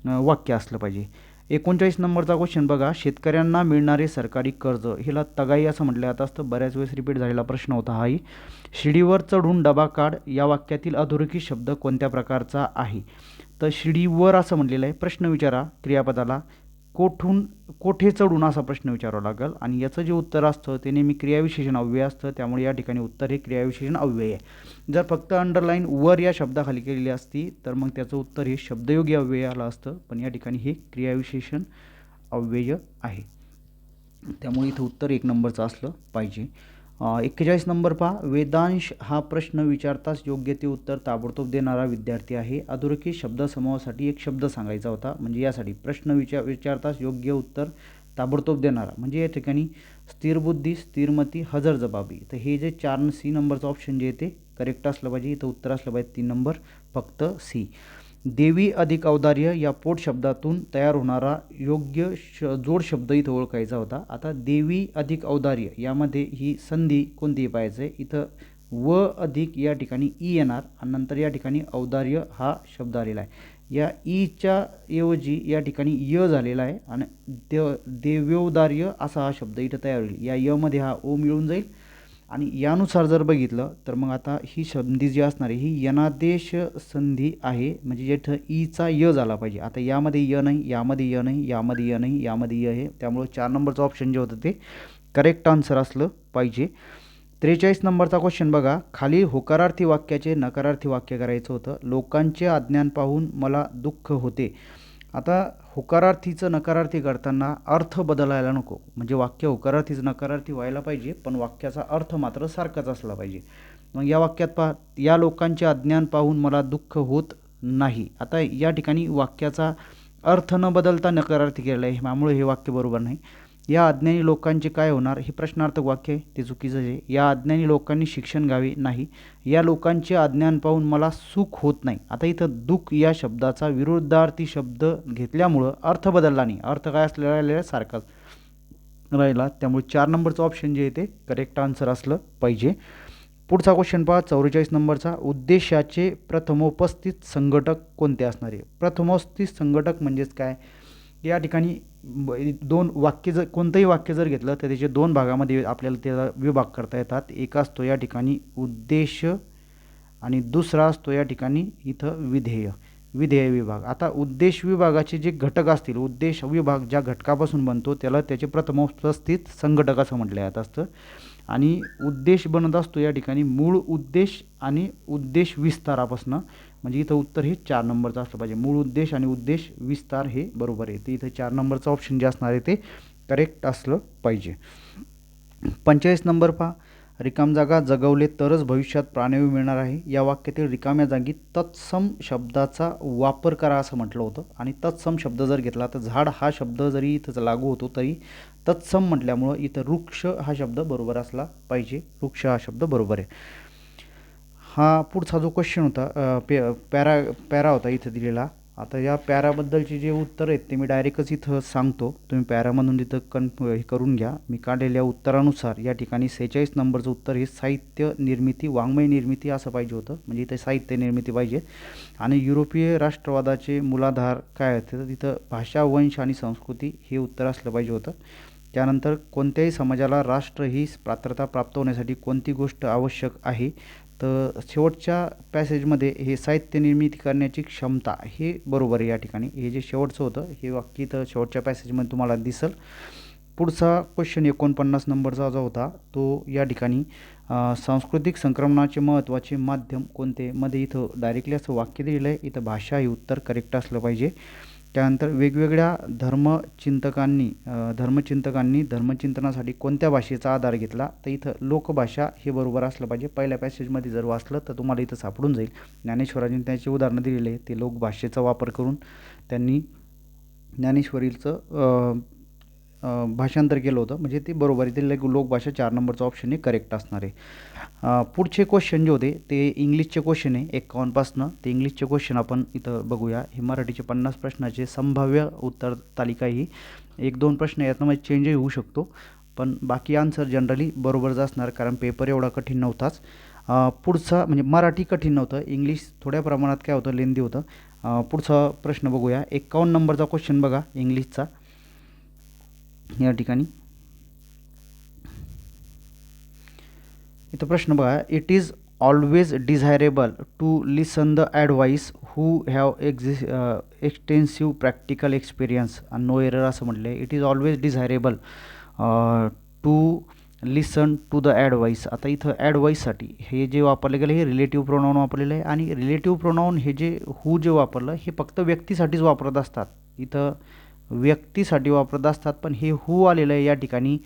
वाक्य असलं पाहिजे. 39 नंबरचा क्वेश्चन बघा, शेतकऱ्यांना मिळणारे सरकारी कर्ज हिला तगाई असं म्हटलं जात असतं. बऱ्याच वेळेस रिपीट झालेला प्रश्न होता हाही. शिडीवर चढून डबा काढ या वाक्यातील अधोरेखित शब्द कोणत्या प्रकारचा आहे? तर शिडीवर असं म्हटलेलं आहे. प्रश्न विचारा क्रियापदाला, कोठे चढून असा प्रश्न विचारावा लागेल. आणि याचं जे उत्तर असतं ते नेहमी क्रियाविशेषण अव्यय असतं. त्यामुळे या ठिकाणी उत्तर हे क्रियाविशेषण अव्यय आहे. जर फक्त अंडरलाईन वर या शब्दाखाली केलेली असती तर मग त्याचं उत्तर हे शब्दयोगी अव्यय आलं असतं. पण या ठिकाणी हे क्रियाविशेषण अव्यय आहे. त्यामुळे इथं उत्तर 1 नंबरचं असलं पाहिजे. 41 नंबर पहा, वेदांश हा प्रश्न विचारताच योग्य ते उत्तर ताबडतोब देणारा विद्यार्थी आहे. अधोरेखित शब्दसमूहासाठी एक शब्द सांगायचा होता. म्हणजे यासाठी प्रश्न विचारताच योग्य उत्तर ताबडतोब देणारा, म्हणजे या ठिकाणी स्थिरबुद्धी, स्थिरमती, हजरजबाबी. तर हे जे 4C नंबरचं ऑप्शन जे आहे ते करेक्ट असलं पाहिजे. इथं उत्तर असलं पाहिजे 3 नंबर फक्त C. देवी अधिक औदार्य या पोट शब्दातून तयार होणारा योग्य जोड शब्द इथं ओळखायचा होता. आता देवी अधिक औदार्य यामध्ये ही संधी कोणती पाहायचं आहे? इथं व अधिक या ठिकाणी ई येणार आणि नंतर या ठिकाणी औदार्य हा शब्द आलेला आहे. या ईच्या ऐवजी या ठिकाणी य झालेला आहे आणि देव्यौदार्य असा हा शब्द इथं तयार होईल. या यमध्ये हा ओ मिळून जाईल आणि यानुसार जर बघितलं तर मग आता ही संधी जी असणार आहे ही यनादेश संधी आहे, म्हणजे जिथं ईचा य झाला पाहिजे. आता यामध्ये य नाही, यामध्ये य नाही, यामध्ये य नाही, यामध्ये य आहे, त्यामुळे 4 नंबरचं ऑप्शन जे होतं ते करेक्ट आन्सर असलं पाहिजे. 43 नंबरचा क्वेश्चन बघा. खाली होकारार्थी वाक्याचे नकारार्थी वाक्य करायचं होतं. लोकांचे अज्ञान पाहून मला दुःख होते. आता होकारार्थीचं नकारार्थी करताना अर्थ बदलायला नको, म्हणजे वाक्य होकारार्थीचं नकारार्थी व्हायला पाहिजे पण वाक्याचा अर्थ मात्र सारखाच असला पाहिजे. मग या वाक्यात पहा, या लोकांचे अज्ञान पाहून मला दुःख होत नाही. आता या ठिकाणी वाक्याचा अर्थ न बदलता नकारार्थी केलेला आहे, त्यामुळे हे वाक्य बरोबर नाही. या अज्ञानी लोकांचे काय होणार, हे प्रश्नार्थक वाक्य आहे, ते चुकीचं आहे. या अज्ञानी लोकांनी शिक्षण घ्यावे नाही. या लोकांचे अज्ञान पाहून मला सुख होत नाही. आता इथं दुःख या शब्दाचा विरुद्धार्थी शब्द घेतल्यामुळं अर्थ बदलला नाही, अर्थ काय असलेला राहिलेला सारखाच राहिला, त्यामुळे 4 नंबरचं ऑप्शन जे आहे ते करेक्ट आन्सर असलं पाहिजे. पुढचा क्वेश्चन पहा 44 नंबरचा. उद्देशाचे प्रथमोपस्थित संघटक कोणते असणार आहे. प्रथमोपस्थित संघटक म्हणजेच काय, या ठिकाणी दोन वाक्य जर कोणतंही वाक्य जर घेतलं तर त्याचे 2 भागामध्ये आपल्याला त्याला विभाग करता येतात. एक असतो या ठिकाणी उद्देश आणि दुसरा असतो या ठिकाणी इथं विधेय विभाग. आता उद्देश विभागाचे जे घटक असतील, उद्देश विभाग ज्या घटकापासून बनतो त्याला त्याचे प्रथमोपस्थित संघटक असं म्हटलं जात असतं. आणि उद्देश बनत असतो या ठिकाणी मूळ उद्देश आणि उद्देश विस्तारापासून, म्हणजे इथं उत्तर हे 4 नंबरचं असलं पाहिजे. मूळ उद्देश आणि उद्देश विस्तार हे बरोबर आहे, ते इथं 4 नंबरचं ऑप्शन जे असणार आहे ते करेक्ट असलं पाहिजे. 45 नंबर पहा. रिकाम जागा जगवले तरच भविष्यात प्राणवायू मिळणार आहे. या वाक्यातील रिकाम्या जागी तत्सम शब्दाचा वापर करा असं म्हटलं होतं. आणि तत्सम शब्द जर घेतला तर झाड हा शब्द जरी इथं लागू होतो तरी तत्सम म्हटल्यामुळं इथं वृक्ष हा शब्द बरोबर असला पाहिजे. वृक्ष हा शब्द बरोबर आहे. हा पुढचा जो क्वेश्चन होता पॅरा होता इथं दिलेला. आता या पॅराबद्दलचे जे उत्तर आहेत ते मी डायरेक्टच इथं सांगतो, तुम्ही पॅरामधून तिथं हे करून घ्या. मी काढलेल्या उत्तरानुसार या ठिकाणी 46 नंबरचं उत्तर हे साहित्य निर्मिती वाङ्मय निर्मिती असं पाहिजे होतं, म्हणजे इथं साहित्य निर्मिती पाहिजे. आणि युरोपीय राष्ट्रवादाचे मूलाधार काय होते तर तिथं भाषा वंश आणि संस्कृती हे उत्तर असलं पाहिजे होतं. त्यानंतर कोणत्याही समाजाला राष्ट्र ही पात्रता प्राप्त होण्यासाठी कोणती गोष्ट आवश्यक आहे, तर शेवटच्या पॅसेजमध्ये हे साहित्य निर्मिती करण्याची क्षमता हे बरोबर आहे. या ठिकाणी हे जे शेवटचं होतं हे वाक्य तर शेवटच्या पॅसेजमध्ये तुम्हाला दिसेल. पुढचा क्वेश्चन 49 नंबरचा जो होता तो या ठिकाणी सांस्कृतिक संक्रमणाचे महत्त्वाचे माध्यम कोणते, मध्ये इथं डायरेक्टली असं वाक्य दिलेलं आहे, इथं भाषा हे उत्तर करेक्ट असलं पाहिजे. त्यानंतर वेगवेगळ्या धर्मचिंतकांनी धर्मचिंतनासाठी कोणत्या भाषेचा आधार घेतला, तर इथं लोकभाषा हे बरोबर असलं पाहिजे. पहिल्या पॅसेजमध्ये जर वाचलं तर तुम्हाला इथं सापडून जाईल. ज्ञानेश्वरांनी त्याचे उदाहरणं दिलेले आहे, ते लोकभाषेचा वापर करून त्यांनी ज्ञानेश्वरीचं भाषांतर केलं होतं, म्हणजे ते बरोबर आहे. ते लोकभाषा 4 नंबरचं ऑप्शन हे करेक्ट असणार आहे. पुढचे क्वेश्चन जे होते ते इंग्लिशचे क्वेश्चन आहे 51 पासनं. ते इंग्लिशचे क्वेश्चन आपण इथं बघूया. हे मराठीचे 50 प्रश्नाचे संभाव्य उत्तर तालिका ही 1-2 प्रश्न यातनं चेंजही होऊ शकतो, पण बाकी आन्सर जनरली बरोबरच असणार, कारण पेपर एवढा कठीण नव्हताच. पुढचा म्हणजे मराठी कठीण नव्हतं, इंग्लिश थोड्या प्रमाणात काय होतं लेंदी होतं. पुढचा प्रश्न बघूया. 51 नंबरचा क्वेश्चन बघा इंग्लिशचा. या ठिकाणी इथं प्रश्न बघा. It is always desirable to listen the advice who have extensive practical experience आणि नो एरर असं म्हटलं आहे. It is always desirable to listen to the advice. आता इथं ॲडवाईससाठी हे जे वापरले गेलं हे रिलेटिव्ह प्रोनाऊन वापरलेलं आहे, आणि रिलेटिव्ह प्रोनाऊन हे जे हू जे वापरलं हे फक्त व्यक्तीसाठीच वापरत असतात, इथं व्यक्तीसाठी वापरत असतात, पण हे हू आलेलं आहे या ठिकाणी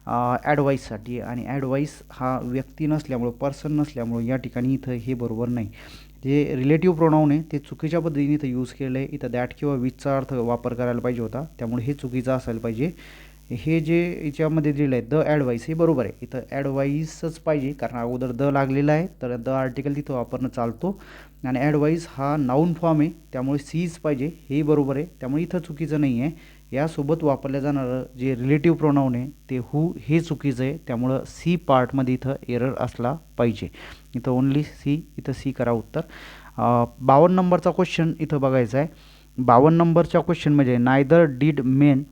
ॲडवाईससाठी, आणि ॲडवाईस हा व्यक्ती नसल्यामुळं पर्सन नसल्यामुळं या ठिकाणी इथं हे बरोबर नाही. जे रिलेटिव्ह प्रोनाऊन आहे ते चुकीच्या पद्धतीने इथं यूज केलं आहे. इथं दॅट किंवा विचचा अर्थ वापर करायला पाहिजे होता, त्यामुळे हे चुकीचं असायला पाहिजे. हे जे याच्यामध्ये दिलं आहे द ॲडवाईस हे बरोबर आहे, इथं ॲडवाईसच पाहिजे, कारण अगोदर द लागलेला आहे तर द आर्टिकल तिथं वापरणं चालतो. आणि ॲडवाईस हा नाऊन फॉर्म आहे त्यामुळे सीच पाहिजे, हेही बरोबर आहे, त्यामुळे इथं चुकीचं नाही आहे. यासोबत वापरलं जाणारं जे रिलेटिव्ह प्रोनाऊन आहे ते हू हे चुकीचं आहे, त्यामुळं सी पार्टमध्ये इथं एरर असला पाहिजे. इथं ओन्ली सी, इथं सी करा उत्तर. 52 नंबरचा क्वेश्चन इथं बघायचा आहे. 52 नंबरच्या क्वेश्चन म्हणजे neither did men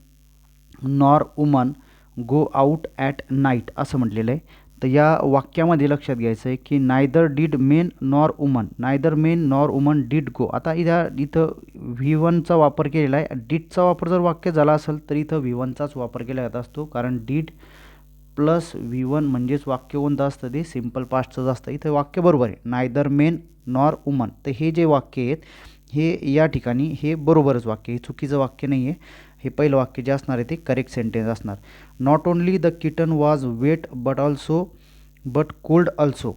nor woman go out at night असं म्हटलेलं आहे. तर या वाक्यामध्ये लक्षात घ्यायचं आहे की neither did men nor women, neither men nor women did go. आता इथं V1चा वापर केलेला आहे. डीडचा वापर जर वाक्य झाला असेल तर इथं V1चाच वापर केला जात असतो, कारण डीड प्लस V1 म्हणजेच वाक्य कोणतं असतं ते सिम्पल पास्टचंच असतं. इथं वाक्य बरोबर आहे, नायदर मेन नॉर वुमन. तर हे जे वाक्य आहेत हे या ठिकाणी हे बरोबरच वाक्य, हे चुकीचं वाक्य नाही आहे. हे पहिलं वाक्य जे असणार आहे ते करेक्ट सेंटेन्स असणार. Not only the kitten was wet but cold also.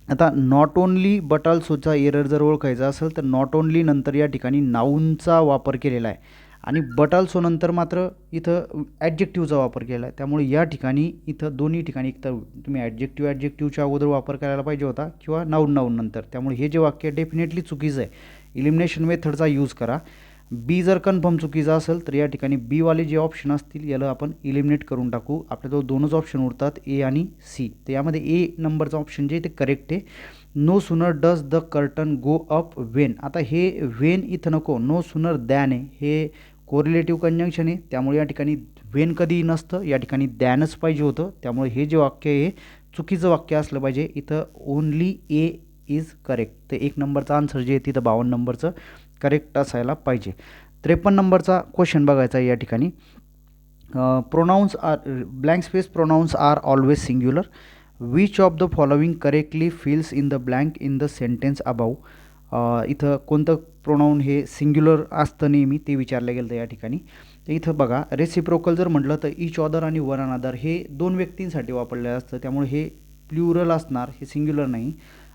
आता नॉट ओनली बट ऑल्सोचा एरर जर ओळखायचा असेल तर नॉट ओनली नंतर या ठिकाणी नाऊनचा वापर केलेला आहे आणि बट ऑल्सो नंतर मात्र इथं ॲडजेक्टिव्हचा वापर केला आहे. त्यामुळे या ठिकाणी इथं दोन्ही ठिकाणी एक तर तुम्ही ॲडजेक्टिव्हच्या अगोदर वापर करायला पाहिजे होता किंवा नाऊन नंतर. त्यामुळे हे जे वाक्य डेफिनेटली चुकीचं आहे. इलिमिनेशन मेथडचा यूज करा. बी जर कन्फर्म चुकीचा असेल तर या ठिकाणी बीवाले जे ऑप्शन असतील याला आपण इलिमिनेट करून टाकू. आपल्याजवळ दोनच ऑप्शन उरतात, ए आणि सी. तर यामध्ये ए नंबरचा ऑप्शन जे ते करेक्ट आहे. No sooner does the curtain go up when. आता हे वेन इथं नको, नो सुनर दॅन आहे. हे कोरिलेटिव्ह कंजंक्शन आहे, त्यामुळे या ठिकाणी वेन कधीही नसतं, या ठिकाणी दॅनच पाहिजे होतं. त्यामुळे हे जे वाक्य आहे चुकीचं वाक्य असलं पाहिजे. इथं ओनली ए इज करेक्ट. तर 1 नंबरचा आन्सर जे आहे तिथं 52 नंबरचं करेक्ट असायला पाहिजे. 53 नंबरचा क्वेश्चन बघायचा आहे या ठिकाणी. Pronouns are blank space pronouns are always singular. Which of the following correctly fills in the blank in the sentence above. इथं कोणतं प्रोनाऊन हे सिंग्युलर असतं नेहमी ते विचारलं गेलं या ठिकाणी. तर इथं बघा रेसिप्रोकल जर म्हटलं तर इच ऑदर आणि वन अनदर हे 2 व्यक्तींसाठी वापरलेलं असतं, त्यामुळे हे प्ल्युरल असणार, हे सिंग्युलर नाही.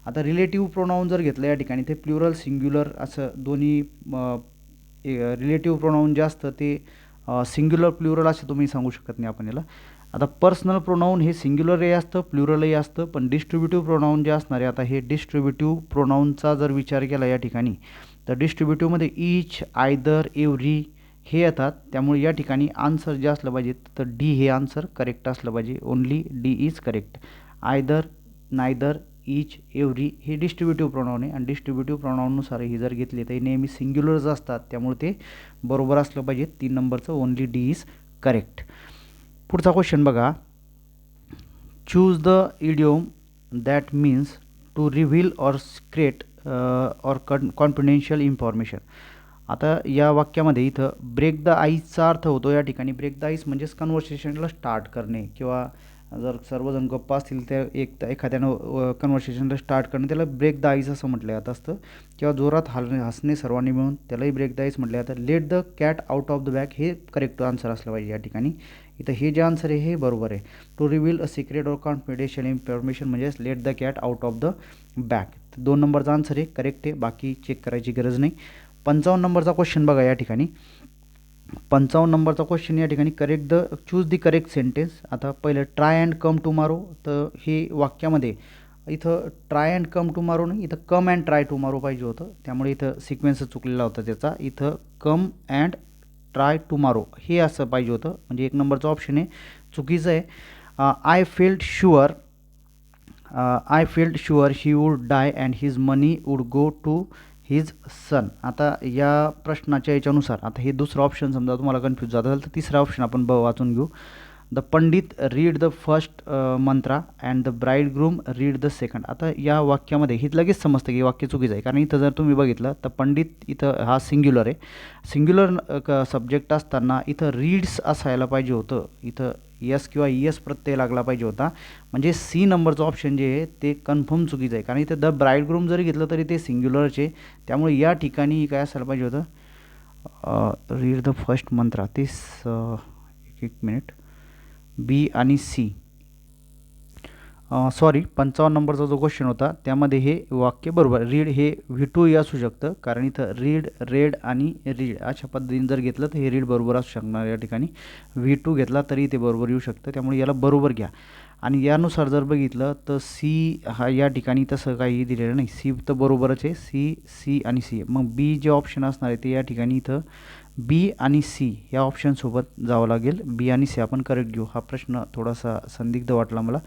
आता रिलेटिव्ह प्रोनाऊन जर घेतलं या ठिकाणी ते प्ल्युरल सिंग्युलर असं दोन्ही. रिलेटिव्ह प्रोनाऊन जे असतं ते सिंग्युलर प्ल्युरल असं तुम्ही सांगू शकत नाही आपण याला. आता पर्सनल प्रोनाऊन हे सिंग्युलरही असतं प्ल्युरलही असतं, पण डिस्ट्रीब्युटिव्ह प्रोनाऊन जे असणार आहे आता हे डिस्ट्रीब्युटिव्ह प्रोनाऊनचा जर विचार केला या ठिकाणी तर डिस्ट्रीब्युटिव्हमध्ये ईच, आयदर, एव्हरी हे येतात. त्यामुळे या ठिकाणी आन्सर जे असलं पाहिजे तर डी हे आन्सर करेक्ट असलं पाहिजे. Only D is correct. Either, neither, each, every हे डिस्ट्रीब्युटिव्ह प्रोनाऊन आहे आणि डिस्ट्रीब्युटिव्ह प्रोनाऊननुसार हे जर घेतले तर हे नेहमी सिंग्युलरच असतात, त्यामुळे ते बरोबर असलं पाहिजे. 3 नंबरचं ओनली डी इज करेक्ट. पुढचा क्वेश्चन बघा. Choose the idiom that means to reveal or secret or confidential information. आता या वाक्यामध्ये इथं ब्रेक द आईसचा अर्थ होतो या ठिकाणी. ब्रेक द आईस म्हणजेच कन्व्हर्सेशनला स्टार्ट करणे, किंवा जर सर्वजण गप्पा असतील तर एखाद्यानं कन्व्हर्सेशनला स्टार्ट करणे त्याला ब्रेक द आईस असं म्हटलं जात असतं, किंवा जोरात हसणे सर्वांनी मिळून त्यालाही ब्रेक द आईस म्हटलं जातं. Late the cat out of the bag हे करेक्ट आन्सर असलं पाहिजे या ठिकाणी. इथं हे जे आन्सर आहे हे बरोबर आहे. To reveal a secret or confidential information म्हणजेच let the cat out of the bag. 2 नंबरचा आन्सर आहे करेक्ट आहे, बाकी चेक करायची गरज नाही. 55 नंबरचा क्वेश्चन बघा या ठिकाणी. 55 नंबरचा क्वेश्चन या ठिकाणी चूज द करेक्ट सेंटेन्स. आता पहिलं ट्राय अँड कम टुमारो. तर हे वाक्यामध्ये इथं ट्राय अँड कम टुमारो नाही, इथं कम अँड ट्राय टुमारो पाहिजे होतं, त्यामुळे इथं सिक्वेन्स चुकलेला होता त्याचा. इथं कम अँड ट्राय टुमारो हे असं पाहिजे होतं, म्हणजे 1 नंबरचा ऑप्शन आहे चुकीचं आहे. I felt sure he would die and his money would go to his son. आता या प्रश्नाच्या याच्यानुसार आता हे दुसरं ऑप्शन समजा तुम्हाला कन्फ्यूज जात असेल तर तिसरा ऑप्शन आपण वाचून घेऊ. The Pandit read the first Mantra and the bride groom read the second. आता या वाक्यामध्ये हे लगेच समजतं की वाक्य चुकीचं आहे, कारण इथं जर तुम्ही बघितलं तर पंडित इथं हा सिंग्युलर आहे. सिंग्युलर सब्जेक्ट असताना इथं रीड्स असायला पाहिजे होतं, इथं यस किंवा यस प्रत्यय लागला पाहिजे होता. म्हणजे सी नंबरचं ऑप्शन जे आहे ते कन्फर्म चुकीचं आहे, कारण इथं द ब्राईड ग्रूम जरी घेतलं तरी ते सिंग्युलरचे. त्यामुळे या ठिकाणी काय असायला पाहिजे होतं रीड द फर्स्ट मंत्रा. ते एक मिनिट, बी आणि सी. सॉरी 55 नंबरचा जो क्वेश्चन होता त्यामध्ये हे वाक्य बरोबर. रीड हे V2 असू शकतं, कारण इथं रीड, रेड आणि रीड अशा पद्धतीने जर घेतलं तर हे रीड बरोबर असू शकणार. या ठिकाणी V2 घेतला तरी ते बरोबर येऊ शकतं, त्यामुळे याला बरोबर घ्या. आणि यानुसार जर बघितलं तर सी हा या ठिकाणी तसं काही दिलेलं नाही, सी तर बरोबरच आहे. सी आणि सी. मग बी जे ऑप्शन असणार आहे ते या ठिकाणी इथं बी आणि सी या ऑप्शनसोबत जावं लागेल. बी आणि सी आपण करेक्ट घेऊ. हा प्रश्न थोडासा संदिग्ध वाटला मला.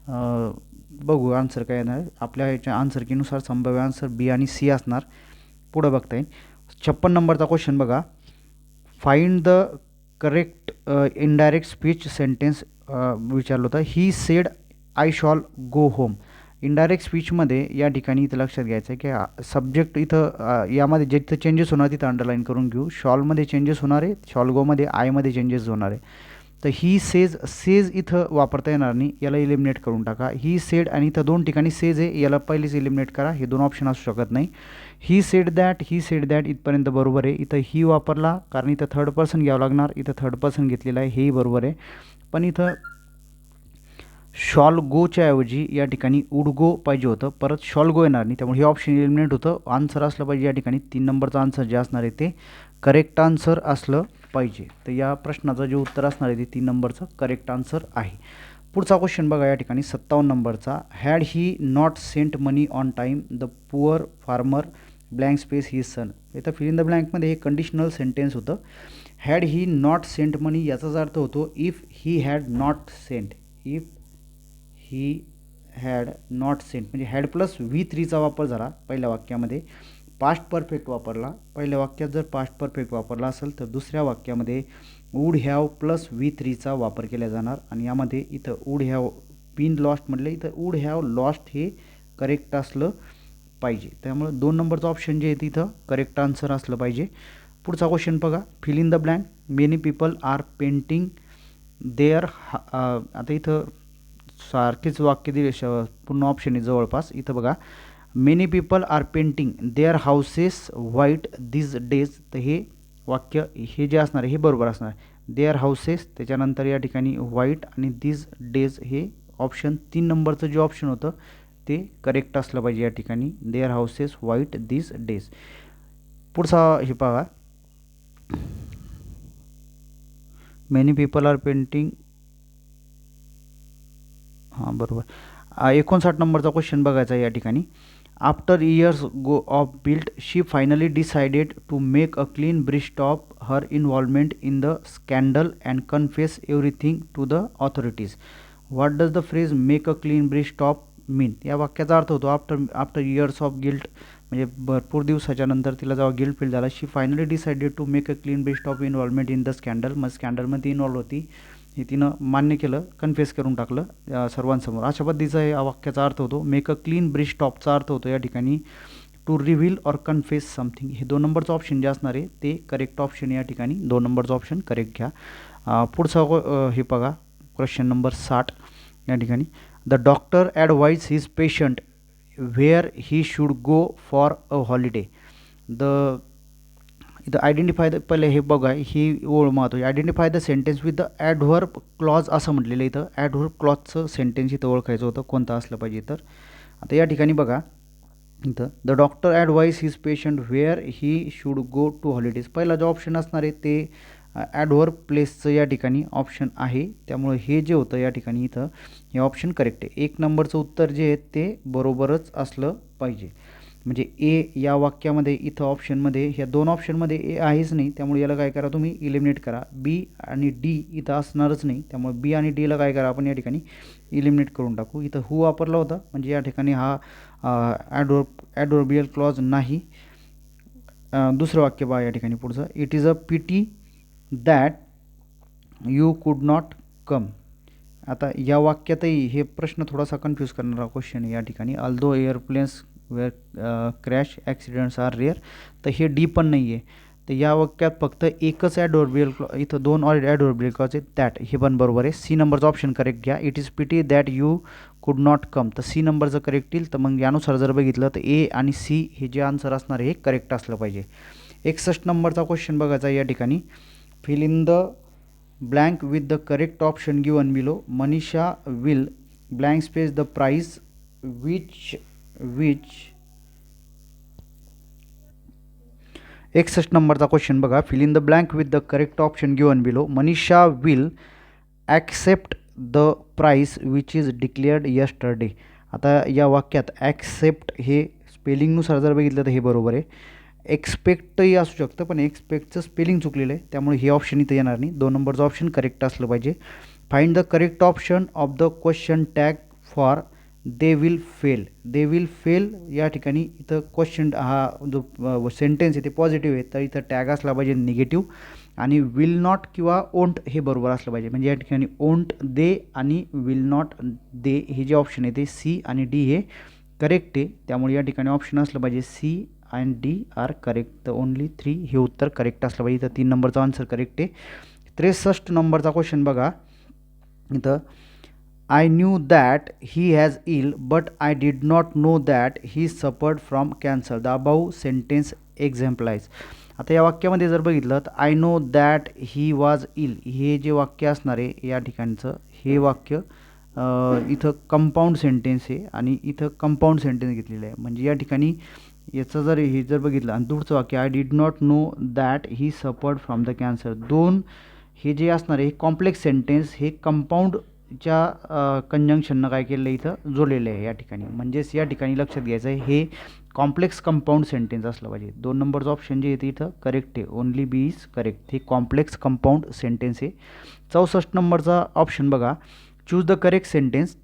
बघू आन्सर काय येणार. आपल्या ह्याच्या आन्सर कीनुसार संभाव्य आन्सर बी आणि सी असणार. पुढं बघता येईल. 56 नंबरचा क्वेश्चन बघा. Find the correct indirect speech sentence विचारलं होतं. He said I shall go home. Indirect स्पीचमध्ये या ठिकाणी इथं लक्षात घ्यायचं आहे की सब्जेक्ट इथं यामध्ये जिथं चेंजेस होणार तिथं अंडरलाईन करून घेऊ. शॉलमध्ये चेंजेस होणार आहे, शॉल गोमध्ये आयमध्ये चेंजेस होणार आहे. तर ही सेज इथं वापरता येणार नाही, याला इलिमिनेट करून टाका. ही सेड आणि इथं दोन ठिकाणी सेज आहे, याला पहिलेच इलिमिनेट करा. हे दोन ऑप्शन असू शकत नाही. ही सेड दॅट इथपर्यंत बरोबर आहे. इथं ही वापरला कारण इथं थर्ड पर्सन घ्यावं लागणार, इथं थर्ड पर्सन घेतलेलं आहे, हेही बरोबर आहे. पण इथं शॉल गोच्या ऐवजी या ठिकाणी वुड गो पाहिजे होतं, परत शॉल गो येणार नाही, त्यामुळे हे ऑप्शन इलिमिनेट होतं. आन्सर असलं पाहिजे या ठिकाणी 3 नंबरचं आन्सर जे असणार आहे ते करेक्ट आन्सर असलं पाहिजे. तर या प्रश्नाचं जे उत्तर असणार आहे ते 3 नंबरचं करेक्ट आन्सर आहे. पुढचा क्वेश्चन बघा या ठिकाणी 57 नंबरचा. Had he not sent money on time the poor farmer blank space he son. इथं फिल इन द ब्लँकमध्ये हे कंडिशनल सेंटेन्स होतं. Had he not sent money याचाच अर्थ होतो if he had not sent. If he had not sent म्हणजे had plus V3चा वापर झाला पहिल्या वाक्यामध्ये. पास्ट परफेक्ट वापरला. पहिल्या वाक्यात जर पास्ट परफेक्ट वापरला असेल तर दुसऱ्या वाक्यामध्ये वूड हॅव प्लस V3चा वापर केला जाणार. आणि यामध्ये इथं वूड हॅव बीन लॉस्ट म्हटलं, इथं वूड हॅव लॉस्ट हे करेक्ट असलं पाहिजे. त्यामुळे 2 नंबरचं ऑप्शन जे आहे तिथं करेक्ट आन्सर असलं पाहिजे. पुढचा क्वेश्चन बघा. Fill in the blank. Many people are painting their. आता इथं सारखेच वाक्य दिले, पूर्ण ऑप्शन आहे जवळपास. इथं बघा many people are painting their houses white this days. तर हे वाक्य हे जे असणार आहे हे बरोबर असणार आहे. देअर हाऊसेस त्याच्यानंतर या ठिकाणी व्हाईट आणि दिस डेज हे ऑप्शन 3 नंबरचं जे ऑप्शन होतं ते करेक्ट असलं पाहिजे या ठिकाणी. Their houses white this days. पुढचा हे बघा. मेनी पीपल आर पेंटिंग, हां बरोबर. 59 नंबरचा क्वेश्चन बघायचा या ठिकाणी. After years go of built she finally decided to make a clean breast of her involvement in the scandal and confess everything to the authorities. What does the phrase make a clean breast of mean. या वाक्याचा अर्थ होतो after years of guilt म्हणजे भरपूर दिवसाच्या नंतर तिला जेव्हा गिल्ट फील झाला. She finally decided to make a clean breast of involvement in the scandal. मग स्कॅन्डलमध्ये इन्व्हॉल्व होती हे तिनं मान्य केलं, कन्फेस करून टाकलं सर्वांसमोर. अशा पद्धतीचा या वाक्याचा अर्थ होतो. मेक अ क्लीन ब्रीस्ट ऑफचा अर्थ होतो या ठिकाणी to reveal or confess something. हे 2 नंबरचं ऑप्शन जे असणार आहे ते करेक्ट ऑप्शन या ठिकाणी 2 नंबरचं ऑप्शन करेक्ट घ्या. पुढचा हे बघा क्वेश्चन नंबर 60 या ठिकाणी. The doctor advise his patient where he should go for a holiday. इथं आयडेंटिफाय द, पहिले हे बघा ही ओळ महत्त्वाची. Identify the sentence with the adverb clause असं म्हटलेलं. इथं ॲडव्हर्ब क्लॉजचं सेंटेन्स इथं ओळखायचं होतं कोणतं असलं पाहिजे. तर आता या ठिकाणी बघा इथं the doctor advise his patient where he should go to holidays. पहिला जो ऑप्शन असणार आहे ते ॲडव्हर्ब प्लेसचं या ठिकाणी ऑप्शन आहे. त्यामुळे हे जे होतं या ठिकाणी इथं हे ऑप्शन करेक्ट आहे. 1 नंबरचं उत्तर जे आहे ते बरोबरच असलं पाहिजे. म्हणजे ए या वाक्यामध्ये इथं ऑप्शनमध्ये ह्या 2 ऑप्शनमध्ये ए आहेच नाही, त्यामुळे याला काय करा तुम्ही इलिमिनेट करा. बी आणि डी इथं असणारच नाही, त्यामुळे बी आणि डीला काय करा आपण या ठिकाणी इलिमिनेट करून टाकू. इथं हू वापरला होता म्हणजे या ठिकाणी हा ॲडव्हर्बियल क्लॉज नाही. दुसरं वाक्य बघा या ठिकाणी पुढचं. It is a pity that you could not come. आता या वाक्यातही हे प्रश्न थोडासा कन्फ्यूज करणारा क्वेश्चन या ठिकाणी. Although airplanes were crash accidents are rare. तर हे डी पण नाही आहे. तर या वाक्यात फक्त एकच ॲडव्हर्बियल इथं 2 ॲडव्हर्बियल क्लॉज आहेत. दॅट हे पण बरोबर आहे. सी नंबरचं ऑप्शन करेक्ट घ्या. It is pity that you could not come. तर सी नंबरचं करेक्ट येईल. तर मग यानुसार जर बघितलं तर ए आणि सी हे जे आन्सर असणार आहे हे करेक्ट असलं पाहिजे. 61 नंबरचा क्वेश्चन बघायचा या ठिकाणी. Fill in the blank with the correct option given below. Manisha will blank space the price which 61 नंबरचा क्वेश्चन बघा. Fill in the blank with the correct option given below. Manisha will accept the price which is declared yesterday. आता या वाक्यात accept हे स्पेलिंगनुसार जर बघितलं तर हे बरोबर आहे. एक्सपेक्टही असू शकतं पण एक्सपेक्टचं स्पेलिंग चुकलेलं आहे, त्यामुळे हे ऑप्शन इथं येणार नाही. 2 नंबरचं ऑप्शन करेक्ट असलं पाहिजे. Find the correct option of the question tag for they will fail. They will fail या ठिकाणी इथं क्वेश्चन हा जो सेंटेन्स आहे ते पॉझिटिव्ह आहे, तर इथं टॅग असला पाहिजे निगेटिव्ह. आणि विल नॉट किंवा ओंट हे बरोबर असलं पाहिजे. म्हणजे या ठिकाणी ओंट दे आणि विल नॉट दे हे जे ऑप्शन आहे ते सी आणि डी हे करेक्ट आहे. त्यामुळे या ठिकाणी ऑप्शन असलं पाहिजे C and D are correct. तर ओनली 3 हे उत्तर करेक्ट असलं पाहिजे. तर 3 नंबरचा आन्सर करेक्ट आहे. 63 नंबरचा क्वेश्चन बघा इथं. I knew that he has ill but I did not know that he suffered from cancer. The above sentence exemplifies. आता या वाक्यामध्ये जर बघितलं तर I know that he was ill हे जे वाक्य असणार आहे या ठिकाणचं हे वाक्य इथं कंपाऊंड सेंटेन्स आहे आणि इथं कंपाऊंड सेंटेन्स घेतलेलं आहे. म्हणजे या ठिकाणी याचं जर हे जर बघितलं आणि पुढचं वाक्य I did not know that he suffered from the cancer. दोन हे जे असणार आहे कॉम्प्लेक्स सेंटेन्स हे कंपाऊंडच्या कंजंक्शननं काय केलेलं आहे इथं जोडलेलं आहे या ठिकाणी. म्हणजेच या ठिकाणी लक्षात घ्यायचं आहे हे कॉम्प्लेक्स कंपाऊंड सेंटेन्स असलं पाहिजे. 2 नंबरचं ऑप्शन जे येते इथं करेक्ट आहे. Only B is correct. हे कॉम्प्लेक्स कंपाऊंड सेंटेन्स आहे. 64 नंबरचा ऑप्शन बघा. Choose the correct sentence.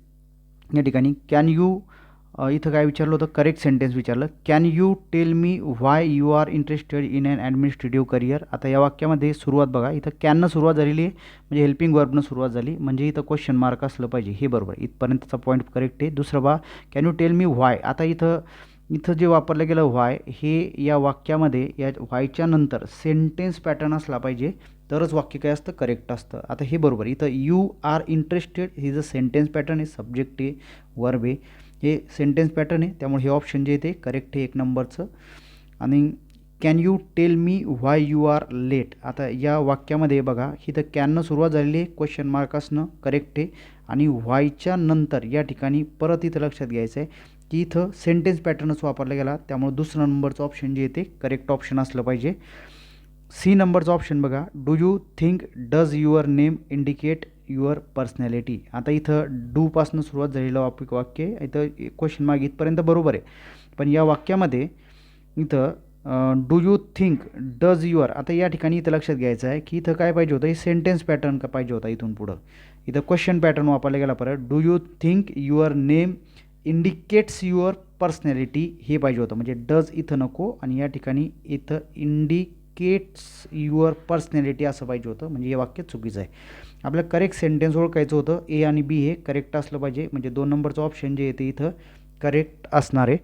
या ठिकाणी कॅन यू इथं काय विचारलं होतं करेक्ट सेंटेन्स विचारलं. Can you tell me why you are interested in an administrative career. आता या वाक्यामध्ये सुरुवात बघा इथं कॅननं सुरुवात झालेली आहे म्हणजे हेल्पिंग वर्बनं सुरुवात झाली म्हणजे इथं क्वेश्चन मार्क असलं पाहिजे हे बरोबर. इथपर्यंतचा पॉईंट करेक्ट आहे. दुसरं बघा कॅन यू टेल मी व्हाय. आता इथं जे वापरलं गेलं व्हाय हे या वाक्यामध्ये या व्हायच्या नंतर सेंटेन्स पॅटर्न असला पाहिजे तरच वाक्य काय असतं करेक्ट असतं. आता हे बरोबर. इथं यू आर इंटरेस्टेड ही जर सेंटेन्स पॅटर्न आहे सब्जेक्ट आहे वर्ब आहे हे सेंटेन्स पॅटर्न आहे त्यामुळे हे ऑप्शन जे आहे ते करेक्ट आहे 1 नंबरचं. आणि can you tell me why you are late. आता या वाक्यामध्ये बघा इथं कॅननं सुरुवात झालेली आहे क्वेश्चन मार्क असणं करेक्ट आहे आणि व्हायच्या नंतर या ठिकाणी परत इथं लक्षात घ्यायचं आहे की इथं सेंटेन्स पॅटर्नच वापरला गेला त्यामुळे 2 नंबरचं ऑप्शन जे आहे ते करेक्ट ऑप्शन असलं पाहिजे. सी नंबरचं ऑप्शन बघा. Do you think does your name indicate your personality. आता इथं डूपासनं सुरुवात झालेलं वाक्य इथं क्वेश्चन मार्क इथपर्यंत बरोबर आहे पण या वाक्यामध्ये इथं do you think does your. आता या ठिकाणी इथं लक्षात घ्यायचं आहे की इथं काय पाहिजे होतं हे सेंटेन्स पॅटर्न का पाहिजे होता इथून पुढं. इथं क्वेश्चन पॅटर्न वापरला गेला परत. Do you think your name indicates your personality हे पाहिजे होतं म्हणजे डज इथं नको आणि या ठिकाणी इथं इंडिकेट्स युअर पर्सनॅलिटी असं पाहिजे होतं म्हणजे हे वाक्य चुकीचं आहे. आपलं करेक्ट सेंटेन्स ओळखायचं होतं ए आणि बी हे करेक्ट असलं पाहिजे म्हणजे 2 नंबरचं ऑप्शन जे येते इथं करेक्ट असणार आहे.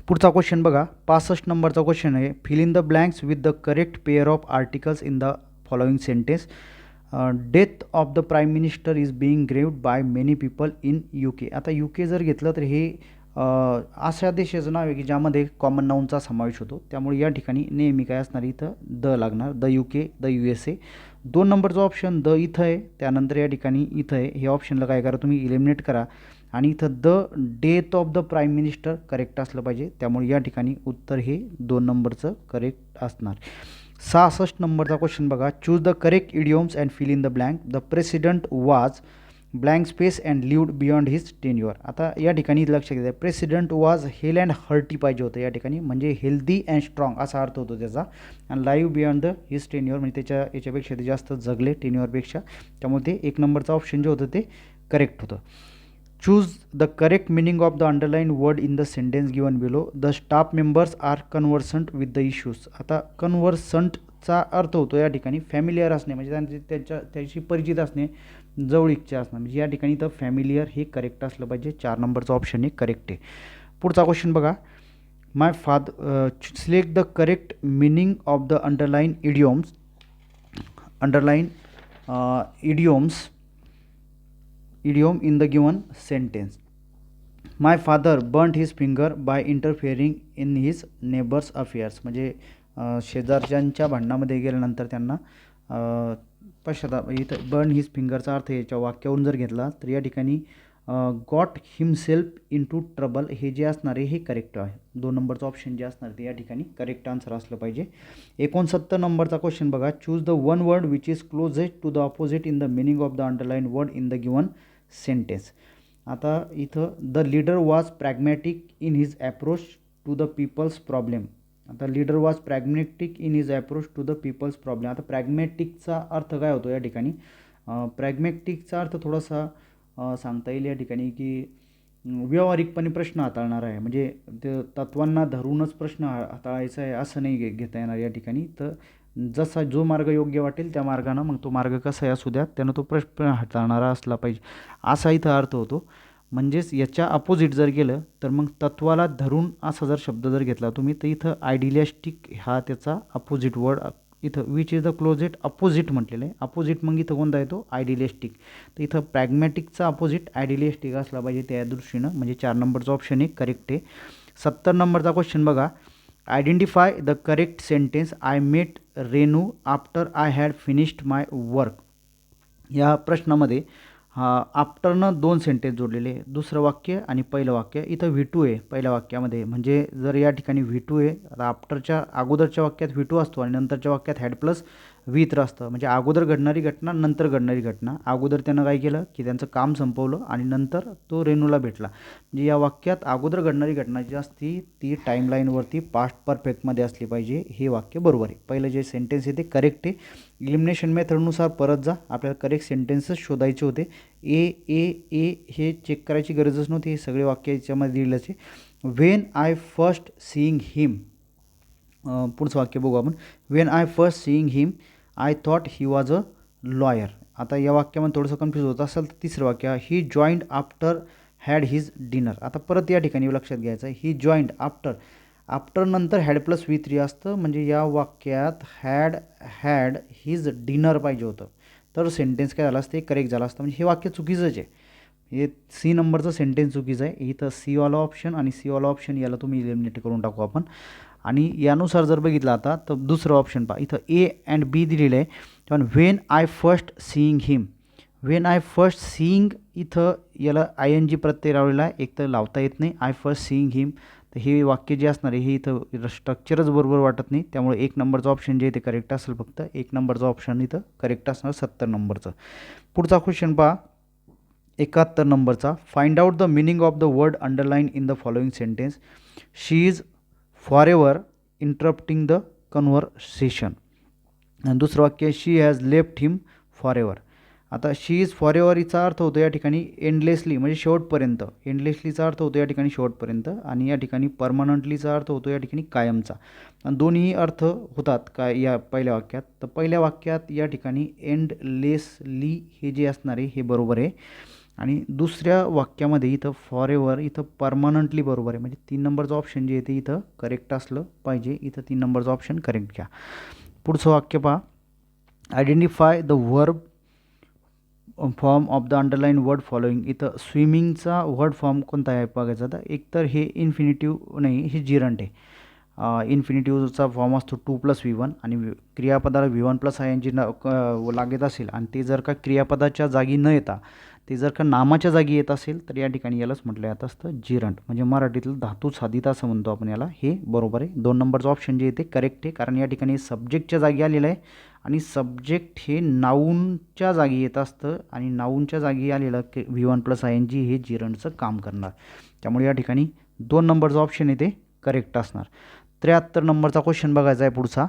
पुढचा क्वेश्चन बघा. 65 नंबरचा क्वेश्चन आहे. Fill in the blanks with the correct pair of articles in the following sentence. Death of the prime minister is being graved by many people in UK. आता UK जर घेतलं तर हे अशा देशाचं नाव आहे की ज्यामध्ये कॉमन नाऊनचा समावेश होतो त्यामुळे या ठिकाणी नेहमी काय असणार इथं द लागणार. The UK the USA. 2 नंबरचं ऑप्शन द इथं आहे त्यानंतर या ठिकाणी इथं आहे हे ऑप्शनला काय करा तुम्ही इलिमिनेट करा आणि इथं the death of the prime minister correct असलं पाहिजे त्यामुळे या ठिकाणी उत्तर हे 2 नंबरचं करेक्ट असणार. 66 नंबरचा क्वेश्चन बघा. Choose the correct idioms and fill in the blank. The president was blank space and lived beyond his tenure. आता या ठिकाणी लक्षात घ्यायचं प्रेसिडेंट वाज हेल अँड हर्टी पाहिजे होतं या ठिकाणी म्हणजे हेल्दी अँड स्ट्रॉंग असा अर्थ होतो त्याचा आणि live beyond the his tenure म्हणजे याच्यापेक्षा ते जास्त जगले टेन्युअरपेक्षा त्यामुळे ते 1 नंबरचं ऑप्शन जे होतं ते करेक्ट होतं. Choose the correct meaning of the underline word in the sentence given below. The staff members are conversant with the issues. आता कन्व्हर्संटचा अर्थ होतो या ठिकाणी फॅमिलियर असणे म्हणजे त्याची परिचित असणे जवळीकचे असणं म्हणजे या ठिकाणी तर फॅमिलियर हे करेक्ट असलं पाहिजे. 4 नंबरचं ऑप्शन हे करेक्ट आहे. पुढचा क्वेश्चन बघा. My father select the correct meaning of the underline idioms. Idiom in the given sentence. My father burnt his finger by interfering in his neighbours affairs म्हणजे शेजारच्यांच्या भांडणामध्ये गेल्यानंतर त्यांना पश्चाताप. इथं बर्न हिज फिंगरचा अर्थ याच्या वाक्यावरून जर घेतला तर या ठिकाणी got himself into trouble हे जे असणार आहे हे करेक्ट आहे. 2 नंबरचं ऑप्शन जे असणार ते या ठिकाणी करेक्ट आन्सर असलं पाहिजे. 69 नंबरचा क्वेश्चन बघा. Choose the one word which is closest to the opposite in the meaning of the underline word in the given sentence. आता इथं the leader was pragmatic in his approach to the people's problem. आता leader was pragmatic in his approach to the people's problem. आता प्रॅग्मॅटिकचा अर्थ काय होतो या ठिकाणी प्रॅग्मॅटिकचा अर्थ थोडासा सांगता येईल या ठिकाणी की व्यावहारिकपणे प्रश्न हाताळणार आहे म्हणजे ते तत्वांना धरूनच प्रश्न हाताळायचा आहे असं नाही घेता येणार या ठिकाणी. तर जसा जो मार्ग योग्य वाटेल त्या मार्गानं मग तो मार्ग कसाही असू द्या त्यानं तो प्रश्न हाताळणारा असला पाहिजे असा इथं अर्थ होतो. म्हणजेच याच्या अपोजिट जर गेलं तर मग तत्वाला धरून असा जर शब्द जर घेतला तुम्ही तर इथं आयडियलिस्टिक हा त्याचा अपोजिट वर्ड इथं which is the closet opposite म्हटलेलं आहे. अपोजिट मग इथं कोणता येतो आयडियलिस्टिक. तर इथं प्रॅग्मॅटिकचा अपोजिट आयडियलिस्टिक असला पाहिजे त्या दृष्टीनं. म्हणजे 4 नंबरचा ऑप्शन एक करेक्ट आहे. 70 नंबरचा क्वेश्चन बघा. Identify the correct sentence I met Renu after I had finished my work. या प्रश्नामध्ये आफ्टरनं 2 सेंटेन्स जोडलेले आहे. दुसरं वाक्य आणि पहिलं वाक्य. इथं V2 आहे पहिल्या वाक्यामध्ये. म्हणजे जर या ठिकाणी V2 आहे आता आफ्टरच्या अगोदरच्या वाक्यात V2 असतो आणि नंतरच्या वाक्यात हॅड प्लस व्ही तर असतं. म्हणजे अगोदर घडणारी घटना नंतर घडणारी घटना. अगोदर त्यानं काय केलं की त्यांचं काम संपवलं आणि नंतर तो रेणूला भेटला. म्हणजे या वाक्यात अगोदर घडणारी घटना जी असती ती टाईमलाईनवरती पास्ट परफेक्टमध्ये असली पाहिजे. हे वाक्य बरोबर आहे. पहिलं जे सेंटेन्स आहे ते करेक्ट आहे. इलिमिनेशन मेथडनुसार परत जा. आपल्याला करेक्ट सेंटेन्सेस शोधायचे होते. ए हे चेक करायची गरजच नव्हती. हे सगळे वाक्य याच्यामध्ये दिलेच आहे. व्हेन आय फर्स्ट सीइंग हिम. पुढचं वाक्य बघू आपण. When I first seeing him I thought he was a lawyer. आता या वाक्यामध्ये थोडंसं कन्फ्यूज होत असेल तर तिसरं वाक्य he joined after had his dinner. आता परत या ठिकाणी लक्षात घ्यायचं आहे ही जॉईंड आफ्टर नंतर हॅड प्लस V3 असतं. म्हणजे या वाक्यात हॅड हिज डिनर पाहिजे होतं तर सेंटेन्स काय झालं असतं करेक्ट झालं असतं. म्हणजे हे वाक्य चुकीचंच आहे. हे C नंबरचं सेंटेन्स चुकीचं आहे. इथं Cवाला ऑप्शन आणि Cवाला ऑप्शन याला तुम्ही इलिमिनेट करून टाकू आपण. आणि यानुसार जर बघितलं आता तर दुसरं ऑप्शन पहा. इथं A अँड B दिलेलं आहे. पण when I first seeing him. When I first seeing इथं याला ING प्रत्यय लावलेला आहे. एक तर लावता येत नाही. आय फर्स्ट सीइंग हिम. तर हे वाक्य जे असणार आहे हे इथं स्ट्रक्चरच बरोबर वाटत नाही. त्यामुळे 1 नंबरचं ऑप्शन जे आहे ते करेक्ट असेल. फक्त 1 नंबरचं ऑप्शन इथं करेक्ट असणार 70 नंबरचं. पुढचा क्वेश्चन पहा 71 नंबरचा. Find out the meaning of the word underline in the following sentence. She is forever interrupting the conversation. आणि दुसरं वाक्य शी हॅज लेफ्ट हिम फॉरएवर. आता शी इज फॉरएवर हिचा अर्थ होतो या ठिकाणी एंडलेसली म्हणजे शेवटपर्यंत. एंडलेसलीचा अर्थ होतो या ठिकाणी शेवटपर्यंत आणि या ठिकाणी परमनंटलीचा अर्थ होतो या ठिकाणी कायमचा. आणि दोन्ही अर्थ होतात काय या पहिल्या वाक्यात. तर पहिल्या वाक्यात या ठिकाणी एंडलेसली हे जे असणार आहे हे बरोबर आहे. आणि दुसऱ्या वाक्यामध्ये इथं फॉरएवर इथं परमनंटली बरोबर आहे. म्हणजे 3 नंबरचं ऑप्शन जे आहे ते इथं करेक्ट असलं पाहिजे. इथं 3 नंबरचं ऑप्शन करेक्ट घ्या. पुढचं वाक्य पहा. Identify the verb form of the underline word following. इथं स्विमिंगचा वर्ड फॉर्म कोणता आहे बघायचा. तर एकतर हे इन्फिनिटिव्ह नाही हे जिरंट आहे. इन्फिनिटिव्हचा फॉर्म असतो 2+V1 आणि क्रियापदाला V1+ING लागत असेल आणि ते जर का क्रियापदाच्या जागी न येता ते जर का नामाच्या जागी येत असेल तर या ठिकाणी यालाच म्हटलं जात असतं जिरंट. म्हणजे मराठीतलं धातू साधित असं म्हणतो आपण याला. हे बरोबर आहे. 2 नंबरचं ऑप्शन जे आहे ते करेक्ट आहे. कारण या ठिकाणी सब्जेक्टच्या जागी आलेलं आहे आणि सब्जेक्ट हे नाऊनच्या जागी येत असतं आणि नाऊनच्या जागी आलेलं V1+ING हे जिरंटचं काम करणार. त्यामुळे या ठिकाणी 2 नंबरचं ऑप्शन आहे ते करेक्ट असणार. 73 नंबरचा क्वेश्चन बघायचा आहे पुढचा.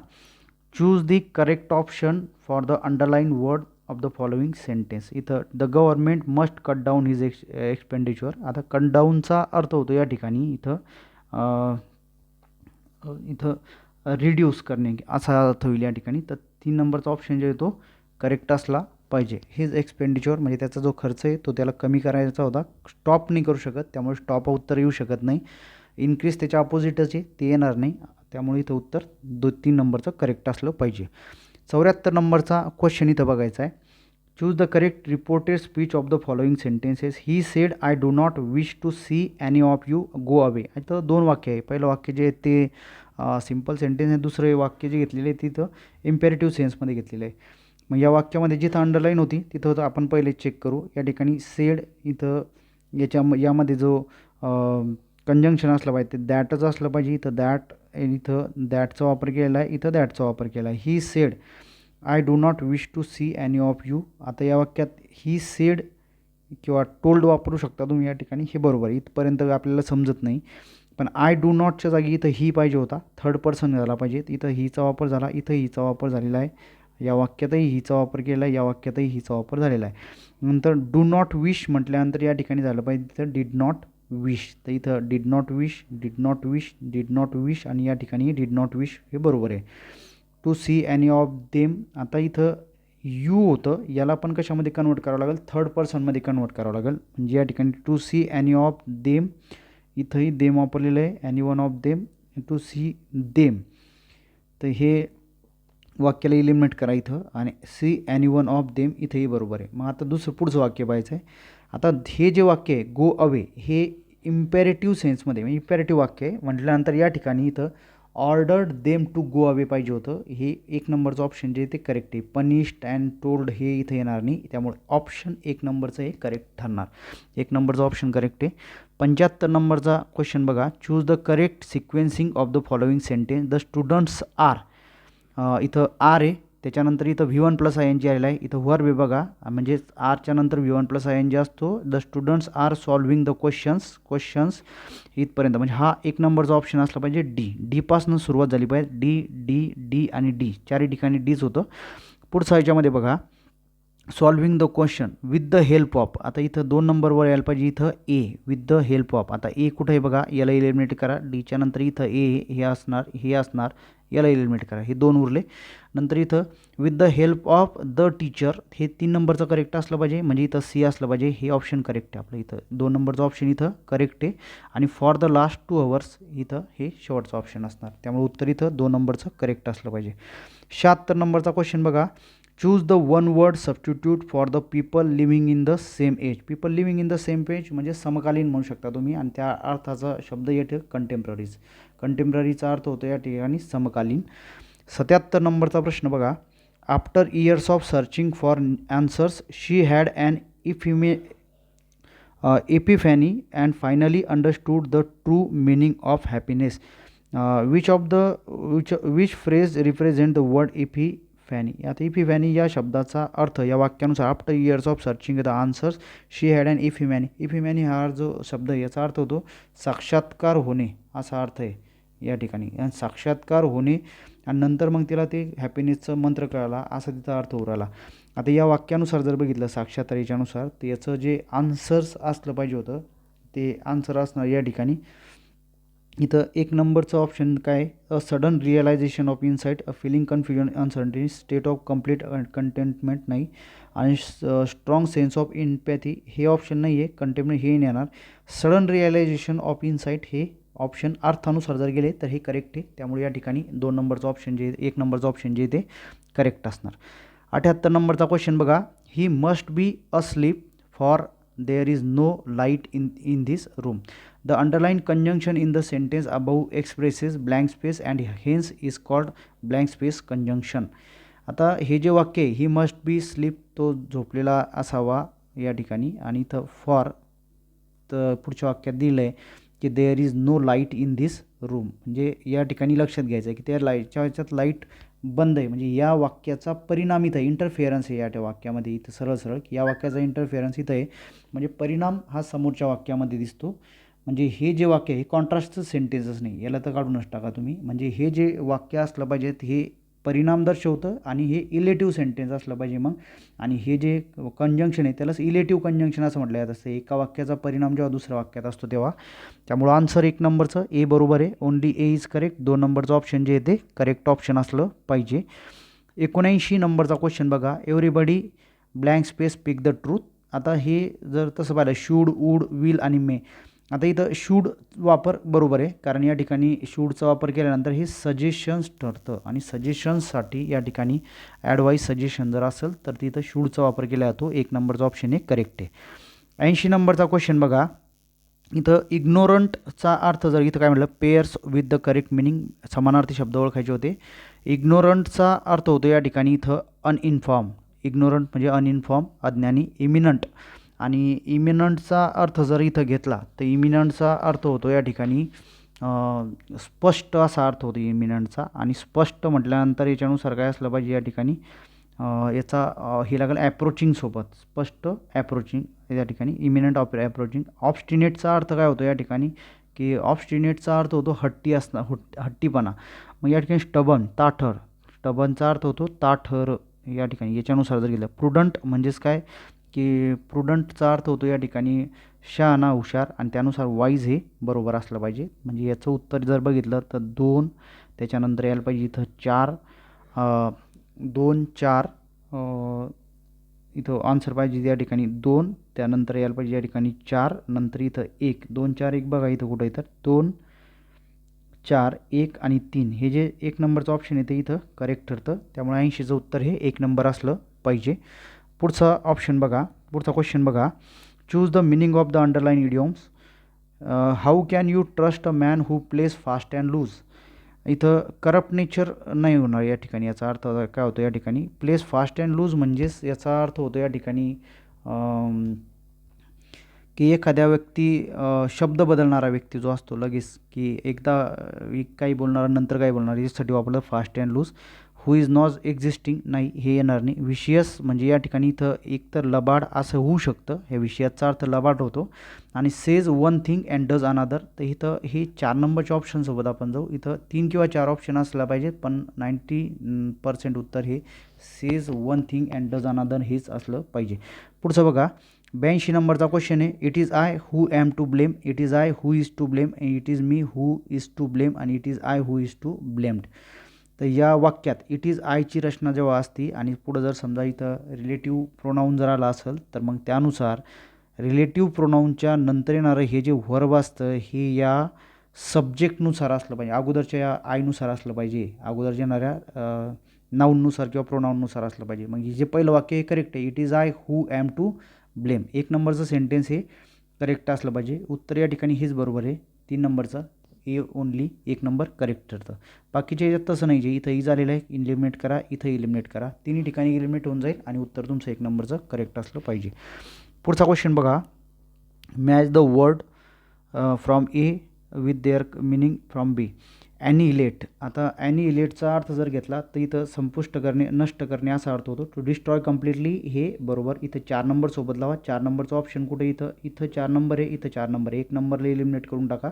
Choose the correct option for the underline word of the following sentence. इथं the government must cut down his expenditure. आता कट डाऊनचा अर्थ होतो या ठिकाणी इथं रिड्यूस करणे असा अर्थ होईल या ठिकाणी. तर 3 नंबरचा ऑप्शन जो आहे तो करेक्ट असला पाहिजे. हिज एक्सपेंडिचर म्हणजे त्याचा जो खर्च आहे तो त्याला कमी करायचा होता. स्टॉप नाही करू शकत त्यामुळे स्टॉप उत्तर येऊ शकत नाही. इन्क्रीज त्याच्या अपोजिटच आहे ते येणार नाही. त्यामुळे इथं उत्तर 3 नंबरचं करेक्ट असलं पाहिजे. 74 नंबरचा क्वेश्चन इथं बघायचा आहे. Choose the correct reported speech of the following sentences. He said I do not wish to see any of you go away. इथं 2 वाक्य आहे. पहिलं वाक्य जे आहे ते सिम्पल सेंटेन्स आहे. दुसरं वाक्य जे घेतलेलं आहे तिथं इम्पेरेटिव्ह सेन्समध्ये घेतलेलं आहे. मग या वाक्यामध्ये जिथं अंडरलाईन होती तिथं आपण पहिले चेक करू. या ठिकाणी सेड इथं यामध्ये जो कंजंक्शन असलं पाहिजे ते दॅटच असलं पाहिजे. इथं दॅटचा वापर केलेला आहे. इथं दॅटचा वापर केला आहे. He said I do not wish to see any of you. आता या वाक्यात ही सेड किंवा टोल्ड वापरू शकता तुम्ही या ठिकाणी. हे बरोबर आहे. इथपर्यंत आपल्याला समजत नाही. पण आय डू नॉटच्या जागी इथं ही पाहिजे होता. थर्ड पर्सन झाला पाहिजे. इथं हिचा वापर झाला. इथं हिचा वापर झालेला आहे. या वाक्यातही हिचा वापर केला आहे. या वाक्यातही हिचा वापर झालेला आहे. नंतर डू नॉट विश म्हटल्यानंतर या ठिकाणी झालं पाहिजे तिथं डिड नॉट विश. तर इथं डिड नॉट विश आणि या ठिकाणी डिड नॉट विश हे बरोबर आहे. To see any of them. आता इथं यू होतं, याला पण कशामध्ये कन्वर्ट करावं लागेल, थर्ड पर्सनमध्ये कन्वर्ट करावं लागेल. म्हणजे या ठिकाणी to see any of them, इथंही देम वापरलेलं आहे, any one of them, to see them. तर हे वाक्याला इलिमिनेट करा इथं, आणि see any one of them इथंही बरोबर आहे. मग आता दुसरं पुढचं वाक्य पाहायचं आहे. आता हे जे वाक्य आहे गो अवे, हे इम्पेरेटिव्ह सेन्समध्ये म्हणजे इम्पेरेटिव्ह वाक्य आहे म्हटल्यानंतर या ठिकाणी इथं ordered them to go away पाहिजे होतं. हे एक नंबरचं ऑप्शन जे ते करेक्ट आहे. पनिश्ड अँड टोल्ड हे इथं येणार नाही, त्यामुळे ऑप्शन एक नंबरचं हे करेक्ट ठरणार. एक नंबरचं ऑप्शन करेक्ट आहे. 75 नंबरचा क्वेश्चन बघा. Choose the correct sequencing of the following sentence. The students are, इथं आर आहे, त्याच्यानंतर इथं V1 प्लस आय एन जी आलेला आहे. इथं वर्ब आहे बघा, म्हणजेच आरच्या नंतर V1 plus I N G असतो. The students are solving the questions इथपर्यंत, म्हणजे हा एक नंबरचा ऑप्शन असला पाहिजे डी. डीपासून सुरुवात झाली पाहिजे. डी डी डी आणि डी, चारही ठिकाणी डीच होतं. पुढच्या ह्याच्यामध्ये बघा, solving the question with the help of. आता इथं 2 नंबरवर यायला पाहिजे इथं ए, विथ द हेल्प ऑफ. आता ए कुठं आहे बघा, याला इलिमिनेट करा. डीच्या नंतर इथं ए हे असणार, याला इलिमिनेट करा. हे 2 उरले. नंतर इथं with the help of the teacher, हे 3 नंबरचं करेक्ट असलं पाहिजे, म्हणजे इथं सी असलं पाहिजे. हे ऑप्शन करेक्ट आहे आपलं. इथं 2 नंबरचं ऑप्शन इथं करेक्ट आहे. आणि फॉर द लास्ट 2 hours इथं हे शेवटचं ऑप्शन असणार, त्यामुळे उत्तर इथं 2 नंबरचं करेक्ट असलं पाहिजे. 76 नंबरचा क्वेश्चन बघा. Choose the one word substitute for the people living in the same age. People living in the same age म्हणजे समकालीन म्हणू शकता तुम्ही, आणि त्या अर्थाचा शब्द येथे कंटेम्पररीज. कंटेम्पररीचा अर्थ होतो या ठिकाणी समकालीन. 77 नंबरचा प्रश्न बघा. After years of searching for answers she had an epiphany and finally understood the true meaning of happiness. Which phrase represent the word epiphany. आता इपिफॅनी या शब्दाचा अर्थ या वाक्यानुसार, after years of searching the answers she had an epiphany. Epiphany हा जो शब्द आहे याचा अर्थ होतो साक्षात्कार होणे, असा अर्थ आहे या ठिकाणी. आणि साक्षात्कार होणे आणि नंतर मग तिला ते हॅपीनेसचा मंत्र कळाला, असा तिचा अर्थ उराला. आता या वाक्यानुसार जर बघितलं साक्षात्कारानुसार, तर याचं जे आन्सर्स असलं पाहिजे होतं ते आन्सर असणार या ठिकाणी. इथं एक नंबरचं ऑप्शन काय, a sudden realisation of insight, a feeling confusion uncertainty, state of complete contentment नाही, आणि स्ट्रॉंग सेन्स ऑफ इम्पॅथी हे ऑप्शन नाही आहे. कंटेंटमेंट हे नाही येणार. सडन रिअलायझेशन ऑफ इनसाईट हे ऑप्शन अर्थानुसार जर गेले तर हे करेक्ट आहे, त्यामुळे या ठिकाणी 2 नंबरचं ऑप्शन जे एक नंबरचं ऑप्शन जे ते करेक्ट असणार. 78 नंबरचा क्वेश्चन बघा. He must be asleep for there is no light in this room. The underline conjunction in the sentence above expresses blank space and hence is called blank space conjunction. आता हे जे वाक्य आहे, ही must बी sleep, तो झोपलेला असावा या ठिकाणी, आणि इथं फॉर तर पुढच्या वाक्यात दिलं आहे की there is no light in this room, म्हणजे या ठिकाणी लक्षात घ्यायचं आहे की त्या लाईटच्या ह्याच्यात लाईट बंद आहे, म्हणजे या वाक्याचा परिणाम इथं इंटरफेरन्स आहे या वाक्यामध्ये. इथं सरळ की या वाक्याचा इंटरफेरन्स इथं आहे, म्हणजे परिणाम हा समोरच्या वाक्यामध्ये दिसतो. म्हणजे हे जे वाक्य आहे कॉन्ट्रास्टचं सेंटेन्सच नाही, याला तर काढूनच टाका तुम्ही. म्हणजे हे जे वाक्य असलं पाहिजे हे परिणाम दर्शवतं, आणि हे इलेटिव्ह सेंटेन्स असलं पाहिजे मग. आणि हे जे कंजंक्शन आहे त्यालाच इलेटिव्ह कंजंक्शन असं म्हटलं जात असतं. एका वाक्याचा परिणाम जेव्हा दुसऱ्या वाक्यात असतो तेव्हा. त्यामुळं आन्सर एक नंबरचं ए बरोबर आहे. Only A is correct. 2 नंबरचं ऑप्शन जे आहे ते करेक्ट ऑप्शन असलं पाहिजे. 79 नंबरचा क्वेश्चन बघा. Everybody blank space pick the truth. आता हे जर तसं पाहिलं शूड, वूड, विल आणि मे. आता इथं शूड वापर बरोबर आहे, कारण या ठिकाणी शूडचा वापर केल्यानंतर हे सजेशन्स ठरतं, आणि सजेशन्ससाठी या ठिकाणी ॲडवाईस सजेशन जर असेल तर तिथं शूडचा वापर केला जातो. 1 नंबरचा ऑप्शन हे करेक्ट आहे. 80 नंबरचा क्वेश्चन बघा. इथं इग्नोरंटचा अर्थ जर इथं काय म्हटलं, pairs with the correct meaning, समानार्थी शब्द ओळखायचे होते. इग्नोरंटचा अर्थ होतो या ठिकाणी इथं अनइन्फॉर्म. इग्नोरंट म्हणजे अनइन्फॉर्म, अज्ञानी. इमिनंट, आणि इमिनंटचा अर्थ जर इथं घेतला तर इमिनंटचा अर्थ होतो या ठिकाणी स्पष्ट, असा अर्थ होतो इमिनंटचा. आणि स्पष्ट म्हटल्यानंतर याच्यानुसार काय असलं पाहिजे या ठिकाणी, याचा हे लागेल ॲप्रोचिंगसोबत, स्पष्ट ॲप्रोचिंग या ठिकाणी इमिनंट ॲप्रोचिंग. ऑब्स्टिनेटचा अर्थ काय होतो या ठिकाणी, की ऑब्स्टिनेटचा अर्थ होतो हट्टी असणं, हट्टीपणा. मग या ठिकाणी स्टबन, ताठर. स्टबनचा अर्थ होतो ताठर या ठिकाणी, याच्यानुसार जर गेलं. प्रुडंट म्हणजेच काय, की प्रुडंटचा अर्थ होतो या ठिकाणी शहाणा, हुशार, आणि त्यानुसार वाईज हे बरोबर असलं पाहिजे. म्हणजे याचं उत्तर जर बघितलं तर 2, त्याच्यानंतर यायला पाहिजे इथं 4, 2 4 इथं आन्सर पाहिजे या ठिकाणी 2, त्यानंतर यायला पाहिजे या ठिकाणी 4, नंतर इथं 1 2 4 1 बघा इथं कुठं इथं 2 4 1 आणि 3 हे जे 1 नंबरचं ऑप्शन आहे ते इथं करेक्ट ठरतं. त्यामुळे 80चं उत्तर हे 1 नंबर असलं पाहिजे. पुढचा ऑप्शन बघा, पुढचा क्वेश्चन बघा. Choose the meaning of the underline idioms. How can you trust a man who plays fast and loose. इथं करप्ट नेचर नाही होणार या ठिकाणी. याचा अर्थ काय होतो या ठिकाणी, प्लेस फास्ट अँड लूज म्हणजेच याचा अर्थ होतो या ठिकाणी की एखाद्या व्यक्ती शब्द बदलणारा व्यक्ती जो असतो लगेच, की एकदा काही बोलणारा नंतर काय बोलणार, याच्यासाठी वापरलं fast and loose. Who is not existing नाही, हे येणार नाही. विशियस म्हणजे या ठिकाणी इथं एकतर लबाड असं होऊ शकतं, ह्या विषयाचा अर्थ लबाड होतो. आणि says one thing and does अनादर, तर इथं हे 4 नंबरच्या ऑप्शनसोबत आपण जाऊ. इथं 3 किंवा 4 ऑप्शन असला पाहिजे, पण 90% उत्तर हे says one thing and does अनादर हेच असलं पाहिजे. पुढचं बघा, 82 नंबरचा क्वेश्चन आहे. It is I who am to blame, it is I who is to blame, it is me who is to blame आणि it is I who is to blamed. तर या वाक्यात इट इज आयची रचना जेव्हा असते आणि पुढं जर समजा इथं रिलेटिव्ह प्रोनाऊन जर आला असेल तर मग त्यानुसार रिलेटिव्ह प्रोनाऊनच्या नंतर येणारं हे जे व्हर्ब असतं हे या सब्जेक्टनुसार असलं पाहिजे, अगोदरच्या या आयनुसार असलं पाहिजे, अगोदर येणाऱ्या नाऊननुसार किंवा प्रोनाऊननुसार असलं पाहिजे. मग हे जे पहिलं वाक्य हे करेक्ट आहे, it is I who am to blame. 1 नंबरचं सेंटेन्स हे करेक्ट असलं पाहिजे. उत्तर या ठिकाणी हेच बरोबर आहे. 3 नंबरचं ए ओनली 1 नंबर करेक्ट ठरतं. बाकीच्या याच्यात तसं नाही, जे इथं ई झालेलं आहे इलिमिनेट करा, इथं इलिमिनेट करा, तिन्ही ठिकाणी इलिमिनेट होऊन जाईल आणि उत्तर तुमचं 1 नंबरचं करेक्ट असलं पाहिजे. पुढचा क्वेश्चन बघा, match the word from A with their meaning from B. Annihilate. आता ॲनिहिलेटचा अर्थ जर घेतला तर इथं संपुष्ट करणे, नष्ट करणे असा अर्थ होतो. टू डिस्ट्रॉय कम्प्लिटली हे बरोबर. इथं 4 नंबर सोबत लावा. 4 नंबरचा ऑप्शन कुठे, इथं 4 नंबर आहे, इथं 4 नंबर आहे, 1 नंबरला इलिमिनेट करून टाका.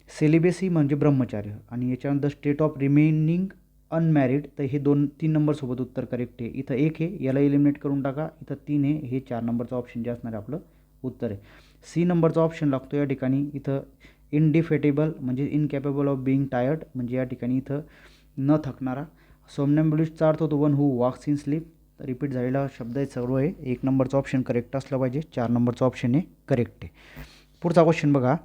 सेलिबेसी म्हणजे ब्रह्मचार्य आणि याच्यानंतर स्टेट ऑफ रिमेनिंग अनमॅरिड, तर हे 3 नंबरसोबत उत्तर करेक्ट आहे. इथं 1 आहे, याला इलिमिनेट करून टाका. इथं 3 आहे, हे 4 नंबरचं ऑप्शन जे असणार आहे आपलं उत्तर आहे. सी नंबरचा ऑप्शन लागतो या ठिकाणी. इथं इनडिफेटेबल म्हणजे इनकॅपेबल ऑफ बिईंग टायर्ड, म्हणजे या ठिकाणी इथं न थकणारा. सोमनॅम्बुलिस्टचा अर्थ होतो one who walks in sleep. Repeat झालेला शब्द आहे, सर्व आहे. 1 नंबरचा ऑप्शन करेक्ट असला पाहिजे. 4 नंबरचा ऑप्शन हे करेक्ट आहे. पुढचा क्वेश्चन बघा,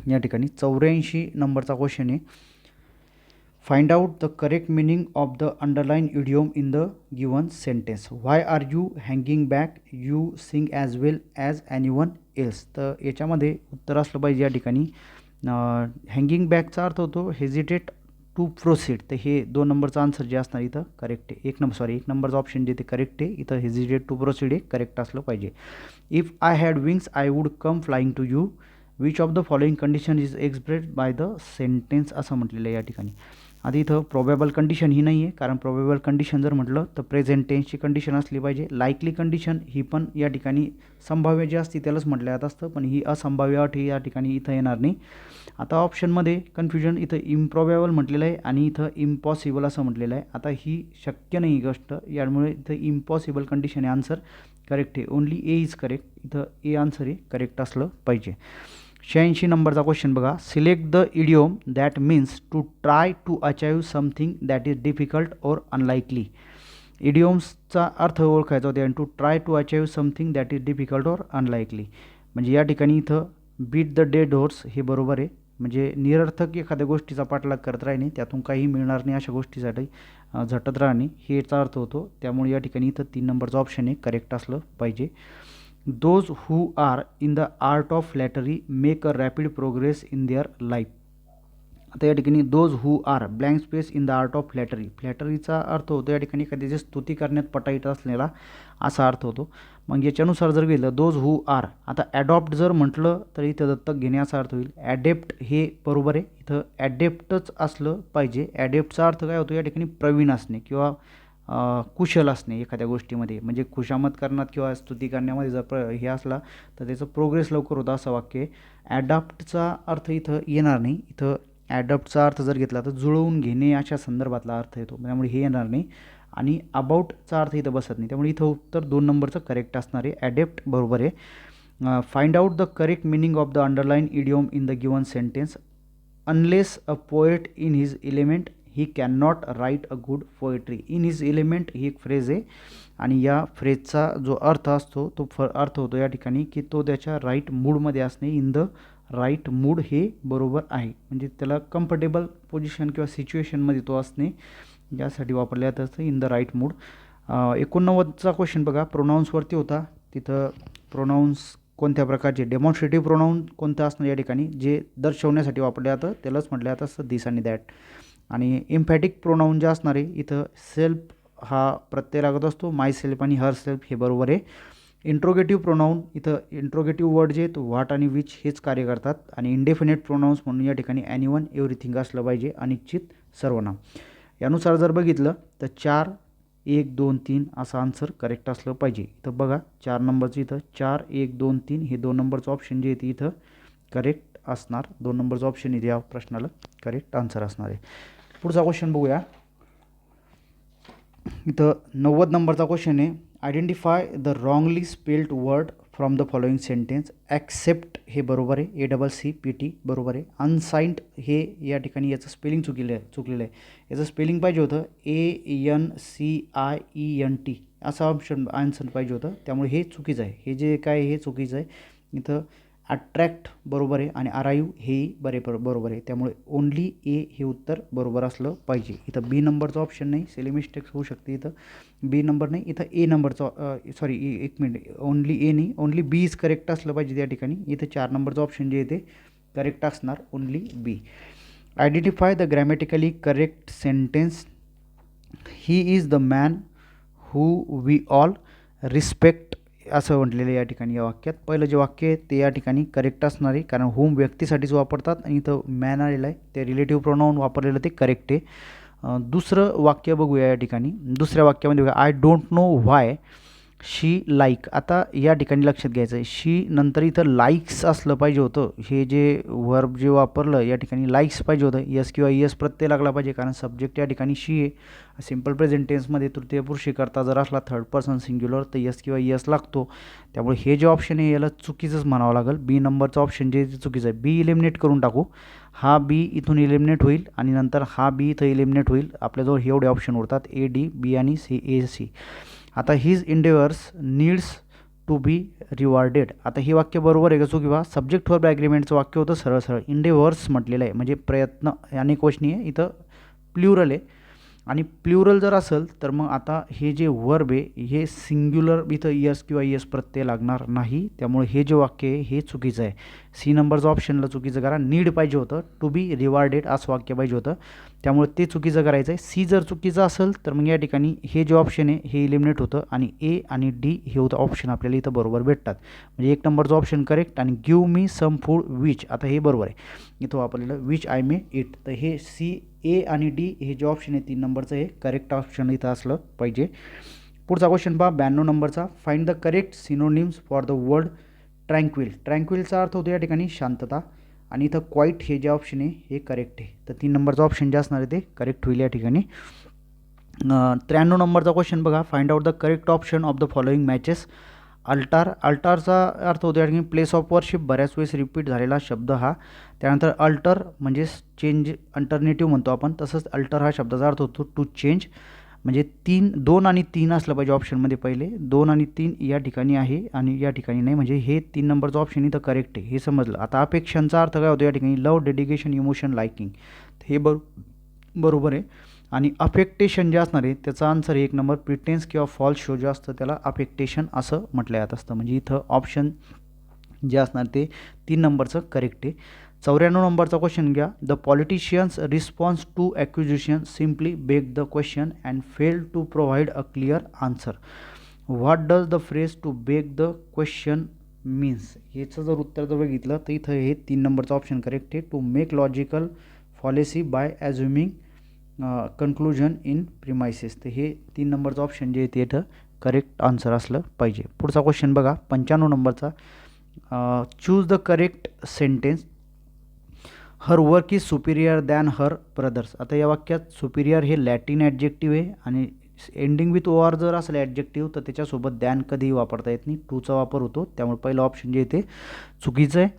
या ठिकाणी 84 नंबरचा क्वेश्चन आहे. Find out the correct meaning of the underline idiom in the given sentence. Why are you hanging back, you sing as well as anyone else. तर याच्यामध्ये उत्तर असलं पाहिजे या ठिकाणी हँगिंग बॅकचा अर्थ होतो हेजिटेट टू प्रोसीड. तर हे 2 नंबरचा आन्सर जे असणार इथं करेक्ट आहे. 1 नंबरचा ऑप्शन जे ते करेक्ट आहे. इथं हेजिटेट टू प्रोसीड हे करेक्ट असलं पाहिजे. If I had wings I would come flying to you. Which of the following condition is expressed by the sentence असं म्हटलेलं आहे या ठिकाणी. आधी इथं प्रोबेबल कंडिशन ही नाही आहे, कारण प्रोबेबल कंडिशन जर म्हटलं तर प्रेझेंट टेन्सची कंडिशन असली पाहिजे. लाईकली कंडिशन ही पण या ठिकाणी संभाव्य जी असते त्यालाच म्हटलं जात असतं, पण ही असंभाव्य अट ही या ठिकाणी इथं येणार नाही. आता ऑप्शनमध्ये कन्फ्युजन, इथं इम्प्रॉबेबल म्हटलेलं आहे आणि इथं इम्पॉसिबल असं म्हटलेलं आहे. आता ही शक्य नाही गोष्ट, यामुळे इथं इम्पॉसिबल कंडिशन आहे आन्सर करेक्ट आहे. Only A is correct. इथं ए आन्सर हे करेक्ट असलं पाहिजे. 86 नंबरचा क्वेश्चन बघा, select the idiom that means to try to achieve something that is difficult or unlikely. इडियम्सचा अर्थ ओळखायचा होता आणि to try to achieve something that is difficult or unlikely म्हणजे या ठिकाणी इथं बीट द डेड हॉर्स हे बरोबर आहे. म्हणजे निरर्थक एखाद्या गोष्टीचा पाठलाग करत राहणे, त्यातून काही मिळणार नाही अशा गोष्टीसाठी झटत राहणे हे याचा अर्थ होतो. त्यामुळे या ठिकाणी इथं 3 नंबरचं ऑप्शन हे करेक्ट असलं पाहिजे. Those who are in the art of flattery make a rapid progress in their life. आता या ठिकाणी those who are blank space in the art of flattery. फ्लॅटरीचा अर्थ होतो या ठिकाणी एखाद्याची स्तुती करण्यात पटाईत असलेला असा अर्थ होतो. मग याच्यानुसार जर गेलं दोज हू आर, आता ॲडॉप्ट जर म्हटलं तर इथं दत्तक घेणे असा अर्थ होईल. ॲडेप्ट हे बरोबर आहे, इथं ॲडेप्टच असलं पाहिजे. ॲडेप्टचा अर्थ काय होतो या ठिकाणी प्रवीण असणे किंवा कुशल असणे एखाद्या गोष्टीमध्ये, म्हणजे खुशामत करण्यात किंवा स्तुती करण्यामध्ये जर हे असला तर त्याचं प्रोग्रेस लवकर होतं असं वाक्य आहे. ॲडॉप्टचा अर्थ इथं येणार नाही. इथं ॲडॉप्टचा अर्थ जर घेतला तर जुळवून घेणे अशा संदर्भातला अर्थ येतो, त्यामुळे हे येणार नाही. आणि अबाउटचा अर्थ इथं बसत नाही, त्यामुळे इथं उत्तर 2 नंबरचं करेक्ट असणार आहे. ॲडेप्ट बरोबर आहे. Find out the correct meaning of the underline idiom in the given sentence. Unless a poet in his element he can not write a good poetry. In his element he एक phrase आहे आणि या फ्रेजचा जो अर्थ असतो तो अर्थ होतो या ठिकाणी की तो त्याच्या राईट मूडमध्ये असणे. इन द राईट मूड हे बरोबर आहे, म्हणजे त्याला कम्फर्टेबल पोझिशन किंवा सिच्युएशनमध्ये तो असणे यासाठी वापरले जात असतं इन द राईट मूड. 89चा क्वेश्चन बघा, प्रोनाऊन्सवरती होता. तिथं प्रोनाऊन्स कोणत्या प्रकारचे, डेमॉन्स्ट्रेटिव्ह प्रोनाऊन कोणतं असणार या ठिकाणी, जे दर्शवण्यासाठी वापरलं जातं त्यालाच म्हटलं जातं असं दिस आणि दॅट. आणि इम्फॅटिक प्रोनाऊन जे असणार आहे इथं सेल्फ हा प्रत्यय लागत असतो, माय सेल्फ आणि हर सेल्फ हे बरोबर आहे. इंट्रोगेटिव्ह प्रोनाऊन इथं इंट्रोगेटिव्ह वर्ड जे आहेत व्हॉट आणि विच हेच कार्य करतात. आणि इंडेफिनेट प्रोनाऊन्स म्हणून या ठिकाणी ॲनिवन एव्हरीथिंग असलं पाहिजे, अनिश्चित सर्वनाम. यानुसार जर बघितलं तर 4, 1, 2, 3 असं आन्सर करेक्ट असलं पाहिजे. इथं बघा 4 नंबरचं इथं 4, 1, 2, 3 हे 2 नंबरचं ऑप्शन जे आहे ते इथं करेक्ट असणार. 2 नंबरचं ऑप्शन इथे या प्रश्नाला करेक्ट आन्सर असणार आहे. पुढचा क्वेश्चन बघूया. इथं 90 नंबरचा क्वेश्चन आहे, identify the wrongly spelled word from the following sentence. Accept हे बरोबर आहे, ACCPT बरोबर आहे. अनसाइंड हे या ठिकाणी याचं स्पेलिंग चुकलेलं आहे. याचं स्पेलिंग पाहिजे होतं ANCIENT असं ऑप्शन आन्सर पाहिजे होतं, त्यामुळे हे चुकीचं आहे. हे जे काय हे चुकीचं आहे. इथं अट्रॅक्ट बरोबर आहे आणि अराईव्ह हेही बरोबर आहे, त्यामुळे ओनली ए हे उत्तर बरोबर असलं पाहिजे. इथं बी नंबरचं ऑप्शन नाही, सेली मिस्टेक्स होऊ शकते. इथं बी नंबर नाही, इथं ए नंबरचं सॉरी एक मिनिट, ओनली ए नाही, ओनली बी इज करेक्ट असलं पाहिजे त्या ठिकाणी. इथं 4 नंबरचं ऑप्शन जे आहे ते करेक्ट असणार, only B. Identify the grammatically correct sentence. He is the man who we all respect असं म्हटलेलं या ठिकाणी या वाक्यात. पहिलं जे वाक्य आहे ते या ठिकाणी करेक्ट असणार आहे, कारण होम व्यक्तीसाठीच वापरतात आणि इथं मॅन आलेलं आहे, ते रिलेटिव्ह प्रोनाऊन वापरलेलं ते करेक्ट आहे. दुसरं वाक्य बघूया या ठिकाणी. दुसऱ्या वाक्यामध्ये बघा, I don't know why she like. आता या ठिकाणी लक्षात घ्यायचं आहे, शी नंतर इथं लाईक्स असलं पाहिजे होतं. हे जे वर्ब जे वापरलं या ठिकाणी लाईक्स पाहिजे होतं, यस किंवा यस प्रत्यय लागला पाहिजे, कारण सब्जेक्ट या ठिकाणी शी आहे. सिम्पल प्रेझेंट टेन्समध्ये तृतीय पुरुषी करता जर असला थर्ड पर्सन सिंग्युलर तर यस किंवा यस लागतो, त्यामुळे हे जे ऑप्शन आहे याला चुकीचंच म्हणावं लागेल. बी नंबरचं ऑप्शन जे चुकीचं आहे. बी इलिमिनेट करून टाकू, हा बी इथून इलिमिनेट होईल आणि नंतर हा बी इथं इलिमिनेट होईल. आपल्याजवळ एवढे ऑप्शन उरतात, ए डी, बी आणि सी, ए सी. आता his endeavours needs to be rewarded. आता हे वाक्य बरोबर आहे का चुकी? बा सब्जेक्ट वर्ब ॲग्रीमेंटचं वाक्य होतं सरळ सरळ, इंडेवर्स म्हटलेलं आहे, म्हणजे प्रयत्न अनेक वचनी आहे, इथं प्ल्युरल आहे. आणि प्ल्युरल जर असेल तर मग आता हे जे वर्ब आहे हे सिंग्युलर, इथं यस किंवा यस प्रत्यय लागणार नाही, त्यामुळे हे जे वाक्य आहे हे चुकीचं आहे. सी नंबरचं ऑप्शनला चुकीचं करा. नीड पाहिजे होतं, टू बी रिवॉर्डेड असं वाक्य पाहिजे होतं, त्यामुळे ते चुकीचं करायचं आहे. सी जर चुकीचं असेल तर मग या ठिकाणी हे जे ऑप्शन आहे हे इलिमिनेट होतं आणि ए आणि डी हे होतं ऑप्शन आपल्याला इथं बरोबर भेटतात. म्हणजे 1 नंबरचं ऑप्शन करेक्ट. आणि give me some food which, आता हे बरोबर आहे, इथं वापरलेलं विच आय मे इट, तर हे सी, ए आणि डी हे जे ऑप्शन आहे 3 नंबरचं हे करेक्ट ऑप्शन इथं असलं पाहिजे. पुढचा क्वेश्चन पहा 92 नंबरचा, find the correct synonyms for the word tranquil. ट्रँक्विलचा अर्थ होतो या ठिकाणी शांतता, आणि इथं क्वाईट हे जे ऑप्शन आहे हे करेक्ट आहे, तर 3 नंबरचं ऑप्शन जे असणार आहे ते करेक्ट होईल या ठिकाणी. 93 नंबरचा क्वेश्चन बघा, find out the correct option of the following matches. Altar, अल्टारचा अर्थ होतो या ठिकाणी प्लेस ऑफ वर्शिप, बऱ्याच वेळेस रिपीट झालेला शब्द हा. त्यानंतर अल्टर म्हणजे चेंज, अल्टरनेटिव्ह म्हणतो आपण, तसंच अल्टर हा शब्दाचा अर्थ होतो टू चेंज, म्हणजे 2 आणि 3 असलं पाहिजे ऑप्शनमध्ये. पहिले 2 आणि 3 या ठिकाणी आहे आणि या ठिकाणी नाही, म्हणजे हे 3 नंबरचं ऑप्शन इथं करेक्ट आहे, हे समजलं. आता अपेक्षांचा अर्थ काय होतो या ठिकाणी, लव, डेडिकेशन, इमोशन, लाइकिंग, हे बरोबर आहे. आणि अफेक्टेशन जे असणार आहे त्याचा आन्सर 1 नंबर, प्रिटेन्स किंवा फॉल्स शो जे असतं त्याला अफेक्टेशन असं म्हटलं जात असतं, म्हणजे इथं ऑप्शन जे असणार ते 3 नंबरचं करेक्ट आहे. 94 नंबरचा क्वेश्चन घ्या, the politician's response to accusation simply beg the question and fail to provide a clear answer. What does the phrase to beg the question means. याचं जर उत्तर जर बघितलं तर इथं हे 3 नंबरचं ऑप्शन करेक्ट आहे. To make logical fallacy by assuming conclusion in premises, तर हे 3 नंबरचं ऑप्शन जे आहे ते इथं करेक्ट आन्सर असलं पाहिजे. पुढचा क्वेश्चन बघा 95 नंबरचा, choose the correct sentence. Her work is Superior than her brothers. आता या वाक्यात सुपिरियर हे लॅटिन ॲडजेक्टिव्ह आहे आणि एंडिंग विथ ओ आर जर असेल ॲडजेक्टिव्ह तर त्याच्यासोबत दॅन कधीही वापरता येत नाही, टूचा वापर होतो, त्यामुळे पहिलं ऑप्शन जे आहे ते चुकीचं आहे.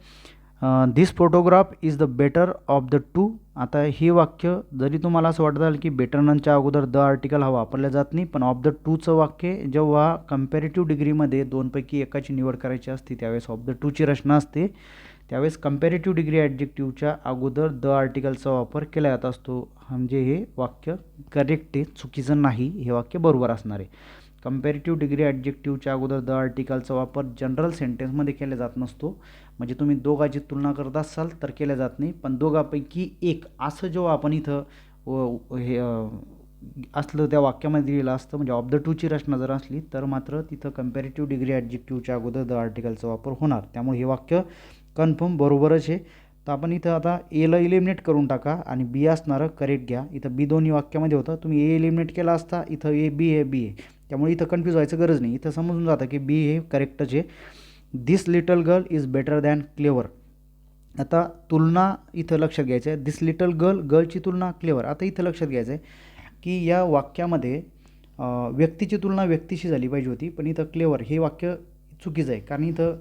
This photograph is the better of the two. आता हे वाक्य जरी तुम्हाला असं वाटत असेल की बेटर नंच्या अगोदर द आर्टिकल हा वापरला जात नाही, पण ऑफ द टूचं वाक्य जेव्हा कंपॅरेटिव्ह डिग्रीमध्ये दोनपैकी एकाची निवड करायची असते त्यावेळेस ऑफ द टूची रचना असते. त्यावेळेस कंपॅरेटिव्ह डिग्री ॲडजेक्टिव्हच्या अगोदर द आर्टिकलचा वापर केला जात असतो. म्हणजे हे वाक्य करेक्ट आहे, चुकीचं नाही, हे वाक्य बरोबर असणार आहे. कंपॅरेटिव्ह डिग्री ॲडजेक्टिव्हच्या अगोदर द आर्टिकलचा वापर जनरल सेंटेन्समध्ये केला जात नसतो. म्हणजे तुम्ही दोघांची तुलना करत असाल तर केल्या जात नाही, पण दोघांपैकी एक असं जेव्हा आपण इथं हे असलं त्या वाक्यामध्ये दिलेलं असतं, म्हणजे ऑफ द टूची रचना जर असली तर मात्र तिथं कंपॅरेटिव्ह डिग्री ॲडजेक्टिव्हच्या अगोदर द आर्टिकलचा वापर होणार. त्यामुळे हे वाक्य कन्फर्म बरोबरच आहे. तर आपण इथं आता एला इलिमिनेट करून टाका आणि बी असणारं करेक्ट घ्या. इथं बी दोन्ही वाक्यामध्ये होतं, तुम्ही ए इलिमिनेट केला असता, इथं ए बी आहे बी आहे, त्यामुळे इथं कन्फ्यूज व्हायचं गरज नाही. इथं समजून जातं की बी हे करेक्टच आहे. This little girl is better than clever. आता तुलना इथं लक्षात घ्यायचं आहे. दिस लिटल गर्लची तुलना क्लेवर. आता इथं लक्षात घ्यायचं आहे की या वाक्यामध्ये व्यक्तीची तुलना व्यक्तीशी झाली पाहिजे होती, पण इथं क्लेवर हे वाक्य चुकीचं आहे, कारण इथं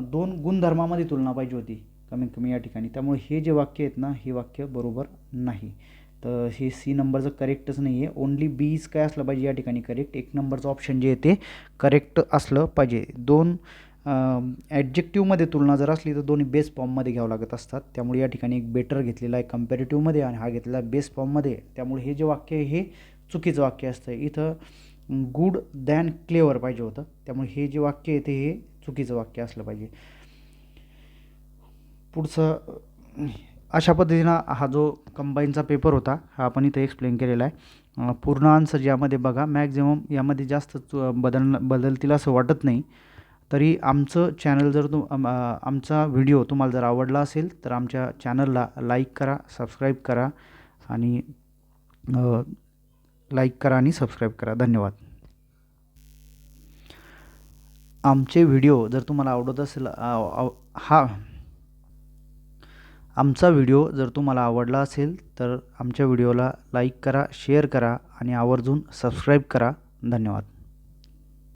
दोन गुणधर्मामध्ये तुलना पाहिजे होती कमीत कमी या ठिकाणी. त्यामुळे हे जे वाक्य आहेत ना, हे वाक्य बरोबर नाही. तर हे सी नंबरचं करेक्टच नाही आहे. ओन्ली बी इज काय असलं पाहिजे या ठिकाणी करेक्ट. एक नंबरचं ऑप्शन जे आहे ते करेक्ट असलं पाहिजे. दोन ॲडजेक्टिव्हमध्ये तुलना जर असली तर दोन्ही बेस फॉर्ममध्ये घ्यावं लागत असतात. त्यामुळे या ठिकाणी एक बेटर घेतलेला आहे कंपॅरेटिव्हमध्ये आणि हा घेतलेला बेस फॉर्ममध्ये. त्यामुळे हे जे वाक्य आहे हे चुकीचं वाक्य असतं. इथं गुड दॅन क्लेवर पाहिजे होतं. त्यामुळे हे जे वाक्य आहे ते हे चुकीचं वाक्य असलं पाहिजे. पुढचं अशा पद्धतीनं हा जो कंबाईनचा पेपर होता हा आपण इथं एक्सप्लेन केलेला आहे. पूर्ण आन्सर यामध्ये बघा, मॅक्झिमम यामध्ये जास्त बदलतील असं वाटत नाही. तरी आमचं चॅनल जर आमचा व्हिडिओ तुम्हाला जर आवडला असेल तर आमच्या चॅनलला लाईक करा, सबस्क्राईब करा आणि सबस्क्राईब करा. धन्यवाद. आमचे व्हिडिओ जर तुम्हाला आवडत असेल आमचा व्हिडिओ जर तुम्हाला आवडला असेल तर आमच्या व्हिडिओला लाईक करा, शेअर करा आणि आवर्जून सबस्क्राईब करा. धन्यवाद.